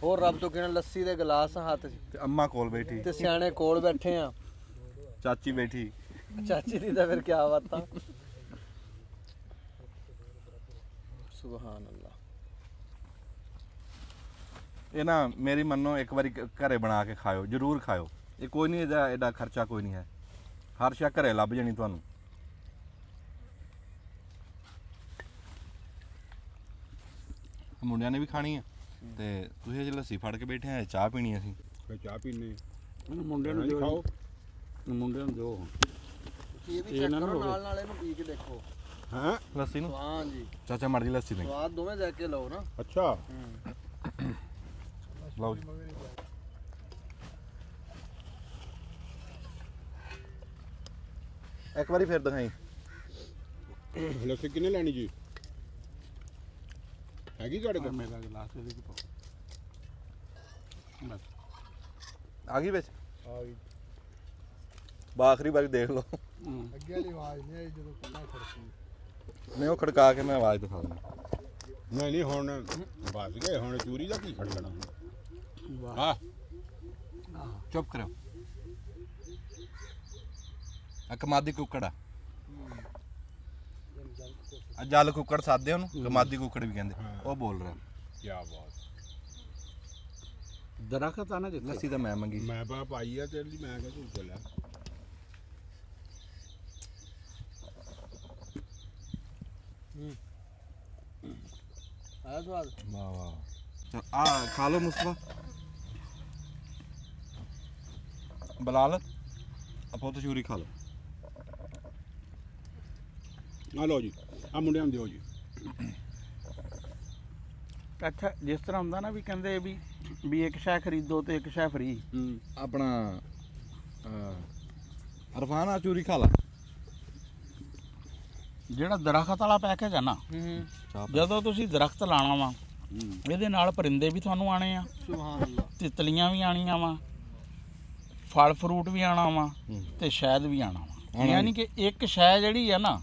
ਹੋਰ ਰੱਬ ਤੋਂ ਕਿਹਨਾਂ ਲੱਸੀ ਦੇ ਗਲਾਸ ਹੱਥ 'ਚ ਤੇ ਅੰਮਾ ਕੋਲ ਬੈਠੀ, ਤੇ ਸਿਆਣੇ ਕੋਲ ਬੈਠੇ ਆ। ਚਾਚੀ ਬੈਠੀ। ਚਾਚੀ ਦੀ ਤਾਂ ਫਿਰ ਕੀ ਬਾਤਾਂ। ਸੁਭਾਨ ਅੱਲਾਹ। ਇਹ ਨਾ ਮੇਰੀ ਮੰਨੋ ਇੱਕ ਵਾਰੀ ਘਰੇ ਬਣਾ ਕੇ ਖਾਇਓ, ਜ਼ਰੂਰ ਖਾਇਓ। ਇਹ ਕੋਈ ਨਹੀਂ, ਇਹਦਾ ਐਡਾ ਖਰਚਾ ਕੋਈ ਨਹੀਂ ਹੈ। ਹਰ ਸ਼ੈ ਘਰੇ ਲੱਭ ਜਾਣੀ ਤੁਹਾਨੂੰ। ਮੁੰਡਿਆਂ ਨੇ ਵੀ ਖਾਣੀ ਆ ਤੇ ਤੁਸੀਂ ਅਜੇ ਲੱਸੀ ਫੜ ਕੇ ਬੈਠੇ ਆ, ਚਾਹ ਪੀਣੀ ਅਸੀਂ। ਫਿਰ ਚਾਹ ਪੀਨੇ ਇਹਨੂੰ ਮੁੰਡਿਆਂ ਨੂੰ ਨਹੀਂ ਦਿਓ, ਖਾਓ। ਮੁੰਡਿਆਂ ਨੂੰ ਦਿਓ। ਇਹ ਵੀ ਚੈੱਕ ਕਰੋ ਨਾਲ ਇਹਨੂੰ ਪੀ ਕੇ ਦੇਖੋ। ਹਾਂ ਲੱਸੀ ਨੂੰ ਹਾਂ ਜੀ, ਚਾਚਾ ਮਰਦੀ ਲੱਸੀ ਨਹੀਂ ਸਵਾਦ ਦੋਵੇਂ ਜਾ ਕੇ ਲਓ ਨਾ। ਅੱਛਾ ਲਓ ਜੀ। ਇੱਕ ਵਾਰੀ ਫਿਰ ਦਿਖਾਈ। ਲੱਸੀ ਕਿੰਨੇ ਲੈਣੀ ਜੀ? ਹੈਗੀ ਤੁਹਾਡੇ ਕੋਲ? ਮੇਰਾ ਗਲਾਸ ਇਹਦੇ ਚ ਪਾਓ ਬਸ। ਆ ਗਈ ਵਿੱਚ? ਆ ਗਈ। ਆਖਰੀ ਵਾਰੀ ਦੇਖ ਲਓ। ਅੱਗੇ ਵਾਲੀ ਆਵਾਜ਼ ਨਹੀਂ ਆਈ ਜਦੋਂ ਕੁੱਤਾ ਖੜਕੀ। ਨਹੀਂ ਉਹ ਖੜਕਾ ਕੇ ਮੈਂ ਆਵਾਜ਼ ਦਿਖਾ ਦਿੰਦਾ। ਨਹੀਂ ਨਹੀਂ ਹੁਣ ਬਸ ਗਏ, ਹੁਣ ਚੂਰੀ ਦਾ ਕੀ ਖੜਕਣਾ ਹੁਣ। ਹਾਂ ਚੁੱਪ ਕਰੋ। ਆ ਕਮਾਦੀ ਕੁੱਕੜ ਆ ਜਲ ਕੁੱਕੜ ਸਾਦੇ ਉਹਨੂੰ ਕਮਾਦੀ ਕੁੱਕੜ ਵੀ ਕਹਿੰਦੇ। ਉਹ ਬੋਲ ਰਿਹਾ। ਕੀ ਬਾਤ। ਦਰਖਤ ਆ ਨਾ ਜਿੱਥੇ ਲੱਸੀ ਤਾਂ ਮੈਂ ਮੰਗੀ। ਮੈਂ ਬਾ ਪਾਈ ਆ ਤੇਰੇ ਲਈ, ਮੈਂ ਕਿਹਾ ਤੂੰ ਚੱਲਿਆ। ਆਇਆ ਸਵਾਦ। ਵਾਹ ਵਾਹ। ਚਲ ਆ ਖਾ ਲਓ ਮੁਸਤਫਾ। ਬਲਾਲ ਆਪੋ ਤਾਂ ਚੂਰੀ ਖਾ ਲਓ। ਆ ਲਓ ਜੀ, ਆ ਮੁੰਡਿਆਂ ਨੂੰ ਦਿਓ ਜੀ। ਅੱਛਾ ਜਿਸ ਤਰ੍ਹਾਂ ਹੁੰਦਾ ਨਾ ਵੀ ਕਹਿੰਦੇ ਵੀ ਇੱਕ ਸ਼ੈ ਖਰੀਦੋ ਤੇ ਇੱਕ ਸ਼ੈ ਫਰੀ। ਆਪਣਾ ਅਰਫਾਨ ਆ ਚੂਰੀ ਖਾ ਲਾ। ਜਿਹੜਾ ਦਰਖਤ ਵਾਲਾ ਪੈਕੇਜ ਹੈ ਨਾ, ਜਦੋਂ ਤੁਸੀਂ ਦਰਖਤ ਲਾਣਾ ਵਾ ਇਹਦੇ ਨਾਲ ਪਰਿੰਦੇ ਵੀ ਤੁਹਾਨੂੰ ਆਣੇ ਆ, ਸੁਭਾਨ ਅੱਲਾਹ। ਤਿਤਲੀਆਂ ਵੀ ਆਣੀਆਂ ਵਾ, ਫਲ ਫਰੂਟ ਵੀ ਆਣਾ ਵਾ ਤੇ ਸ਼ਹਿਦ ਵੀ ਆਣਾ ਵਾ। ਯਾਨੀ ਕਿ ਇੱਕ ਸ਼ੈ ਜਿਹੜੀ ਆ ਨਾ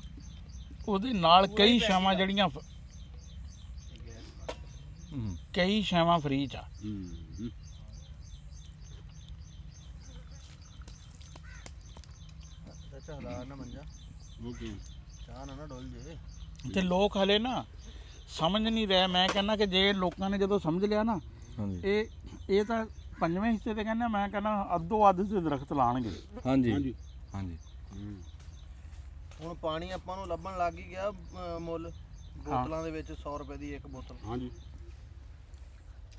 ਉਹਦੇ ਨਾਲ ਕਈ ਸ਼ੈਵਾਂ ਜਿਹੜੀਆਂ ਕਈ ਸ਼ੈਵਾਂ ਫਰੀ ਚ ਆ। ਚਾਚਾ ਹਲਾ ਨਾ ਮੰਜਾ, ਓਕੇ। ਚਾਹ ਨਾ ਡੋਲ ਜੇ। ਤੇ ਲੋਕ ਹਲੇ ਨਾ ਸਮਝ ਨਹੀਂ ਰਹੇ। ਮੈਂ ਕਹਿੰਦਾ ਕਿ ਜੇ ਲੋਕਾਂ ਨੇ ਜਦੋਂ ਸਮਝ ਲਿਆ ਨਾ, ਹਾਂਜੀ ਇਹ ਤਾਂ ਪੰਜਵੇਂ ਹਿੱਸੇ ਤੇ ਕਹਿੰਦਾ, ਮੈਂ ਕਹਿੰਦਾ ਅੱਧੋ ਅੱਧ ਤੇ ਦਰਖਤ ਲਾਣਗੇ। ਹਾਂਜੀ ਹਾਂਜੀ ਹਾਂਜੀ। ਹੁਣ ਪਾਣੀ ਆਪਾਂ ਨੂੰ ਲੱਭਣ ਲੱਗ ਹੀ ਗਿਆ ਮੁੱਲ ਬੋਤਲਾਂ ਦੇ ਵਿੱਚ 100 ਰੁਪਏ ਦੀ ਇੱਕ ਬੋਤਲ। ਹਾਂਜੀ।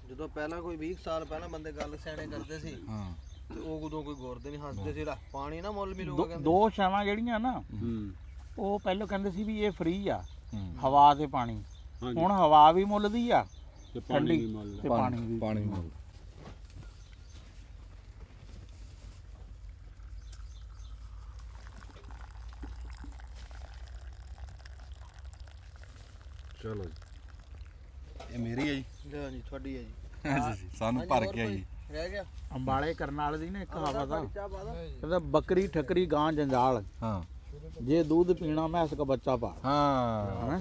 ਜਦੋਂ ਪਹਿਲਾਂ ਕੋਈ 20 ਸਾਲ ਪਹਿਲਾਂ ਬੰਦੇ ਗੱਲ ਸਿਆਣੇ ਕਰਦੇ ਸੀ ਹਾਂ ਤੇ ਉਹ ਉਦੋਂ ਕੋਈ ਗੌਰਦੇ ਨਹੀਂ, ਹੱਸਦੇ ਸੀ, ਲੈ ਪਾਣੀ ਨਾ ਮੁੱਲ ਮਿਲੂਗਾ ਕਹਿੰਦੇ। ਦੋ ਸ਼ੈਵਾਂ ਜਿਹੜੀਆਂ ਨਾ ਉਹ ਪਹਿਲਾਂ ਕਹਿੰਦੇ ਸੀ ਵੀ ਇਹ ਫ੍ਰੀ ਆ, ਹਵਾ ਤੇ ਪਾਣੀ। ਹੁਣ ਹਵਾ ਵੀ ਮੁੱਲ ਦੀ ਆ ਤੇ ਪਾਣੀ ਠੰਡੀ ਵੀ ਮੁੱਲ। ਤੇ ਪਾਣੀ ਵੀ। ਪਾਣੀ ਮੁੱਲ। ਚਲੋ ਜੀ, ਇਹ ਮੇਰੀ ਹੈ ਜੀ। ਲਿਆ ਜੀ ਤੁਹਾਡੀ ਹੈ ਜੀ। ਸਾਨੂੰ ਭਰ ਕੇ ਆਈ। ਰਹਿ ਗਿਆ ਅੰਬਾਲੇ ਕਰਨ ਵਾਲੇ ਦੀ ਨਾ ਇੱਕ ਕਹਾਵਤ ਆ, ਚਾਹ ਪਾ ਦਾ। ਕਹਿੰਦਾ ਬੱਕਰੀ ਠੱਕਰੀ ਗਾਂ ਜੰਜਾਲ, ਹਾਂ ਜੇ दूध ਪੀਣਾ ਮੈਂ ਇਸ ਕਾ ਬੱਚਾ ਪਾਲ। ਹਾਂ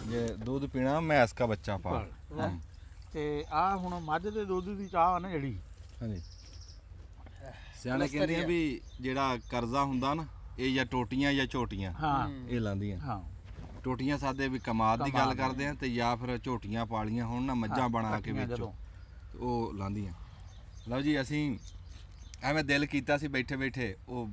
ਜੇ दूध ਪੀਣਾ ਮੈਸ ਕਾ ਬੱਚਾ ਪਾਲ। ਤੇ ਆ ਹੁਣ ਮੱਝ ਦੇ ਦੁੱਧ ਦੀ ਚਾਹ ਆ ਨਾ ਜਿਹੜੀ, ਹਾਂਜੀ ਸਿਆਣੇ ਕਹਿੰਦੇ ਆ ਵੀ ਜਿਹੜਾ ਕਰਜ਼ਾ ਹੁੰਦਾ ਨਾ ਇਹ ਜਾਂ ਟੋਟੀਆਂ ਜਾਂ ਝੋਟੀਆਂ ਹਾਂ ਇਹ ਲਾਂਦੀਆਂ। ਹਾਂ ਟੋਟੀਆਂ ਸਾਦੇ ਵੀ ਕਮਾਦ ਦੀ ਗੱਲ ਕਰਦੇ ਆ ਤੇ ਜਾਂ ਫਿਰ ਝੋਟੀਆਂ ਪਾਲੀਆਂ ਹੋਣ ਨਾ ਮੱਝਾਂ ਬਣਾ ਕੇ ਵਿੱਚੋਂ ਉਹ ਲਾਂਦੀਆਂ। ਲਓ ਜੀ ਅਸੀਂ ਐਵੇਂ ਦਿਲ ਕੀਤਾ ਸੀ ਬੈਠੇ ਬੈਠੇ, ਉਹ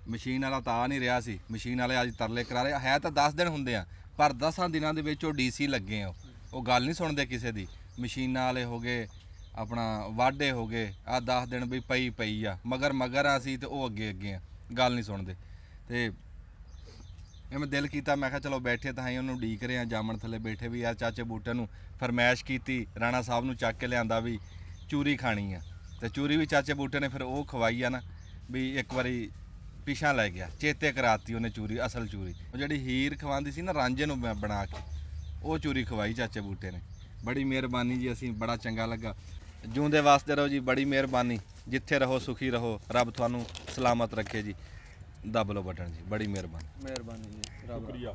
ਮਸ਼ੀਨ ਵਾਲਾ ਤਾਂ ਆ ਨਹੀਂ ਰਿਹਾ ਸੀ। ਮਸ਼ੀਨ ਵਾਲੇ ਅੱਜ ਤਰਲੇ ਕਰਾ ਰਹੇ ਹੈ ਤਾਂ 10 ਦਿਨ ਹੁੰਦੇ ਆ, ਪਰ 10 ਦਿਨਾਂ ਦੇ ਵਿੱਚ ਉਹ ਡੀਸੀ ਲੱਗੇ ਆ, ਉਹ ਗੱਲ ਨਹੀਂ ਸੁਣਦੇ ਕਿਸੇ ਦੀ। ਮਸ਼ੀਨਾਂ ਵਾਲੇ ਹੋ ਗਏ, ਆਪਣਾ ਵਾਢੇ ਹੋ ਗਏ, ਆ 10 ਦਿਨ ਵੀ ਪਈ ਆ, ਮਗਰ ਆ ਸੀ ਤੇ ਉਹ ਅੱਗੇ ਆ, ਗੱਲ ਨਹੀਂ ਸੁਣਦੇ। ਤੇ ਐਵੇਂ ਦਿਲ ਕੀਤਾ, ਮੈਂ ਕਿਹਾ ਚਲੋ ਬੈਠੇ ਤਾਂ ਹੀ ਉਹਨੂੰ ਉਡੀਕ ਰਹੇ ਆ, ਜਾਮਣ ਥੱਲੇ ਬੈਠੇ ਵੀ ਯਾਰ ਚਾਚੇ ਬੂਟੇ ਨੂੰ ਫਰਮਾਇਸ਼ ਕੀਤੀ, ਰਾਣਾ ਸਾਹਿਬ ਨੂੰ ਚੱਕ ਕੇ ਲਿਆਂਦਾ ਵੀ ਚੂਰੀ ਖਾਣੀ ਆ। ਤੇ ਚੂਰੀ ਵੀ ਚਾਚੇ ਬੂਟੇ ਨੇ ਫਿਰ ਉਹ ਖਵਾਈ ਆ ਨਾ, ਵੀ ਇੱਕ ਵਾਰੀ ਪਿਛਾਂ ਲੈ ਗਿਆ, ਚੇਤੇ ਕਰਾਤੀ ਉਹਨੇ ਚੂਰੀ, ਅਸਲ ਚੂਰੀ ਉਹ ਜਿਹੜੀ ਹੀਰ ਖਵਾਉਂਦੀ ਸੀ ਨਾ ਰਾਂਝੇ ਨੂੰ ਬਣਾ ਕੇ, ਉਹ ਚੂਰੀ ਖਵਾਈ ਚਾਚੇ ਬੂਟੇ ਨੇ। ਬੜੀ ਮਿਹਰਬਾਨੀ ਜੀ, ਅਸੀਂ ਬੜਾ ਚੰਗਾ ਲੱਗਾ। ਜਿਉਂਦੇ ਵਾਸਤੇ ਰਹੋ ਜੀ, ਬੜੀ ਮਿਹਰਬਾਨੀ। ਜਿੱਥੇ ਰਹੋ ਸੁਖੀ ਰਹੋ, ਰੱਬ ਤੁਹਾਨੂੰ ਸਲਾਮਤ ਰੱਖੇ ਜੀ। ਦੱਬ ਲਓ ਬਟਨ ਜੀ, ਬੜੀ ਮਿਹਰਬਾਨੀ। ਮਿਹਰਬਾਨੀ ਜੀ, ਰੱਬ ਸ਼ੁਕਰੀਆ।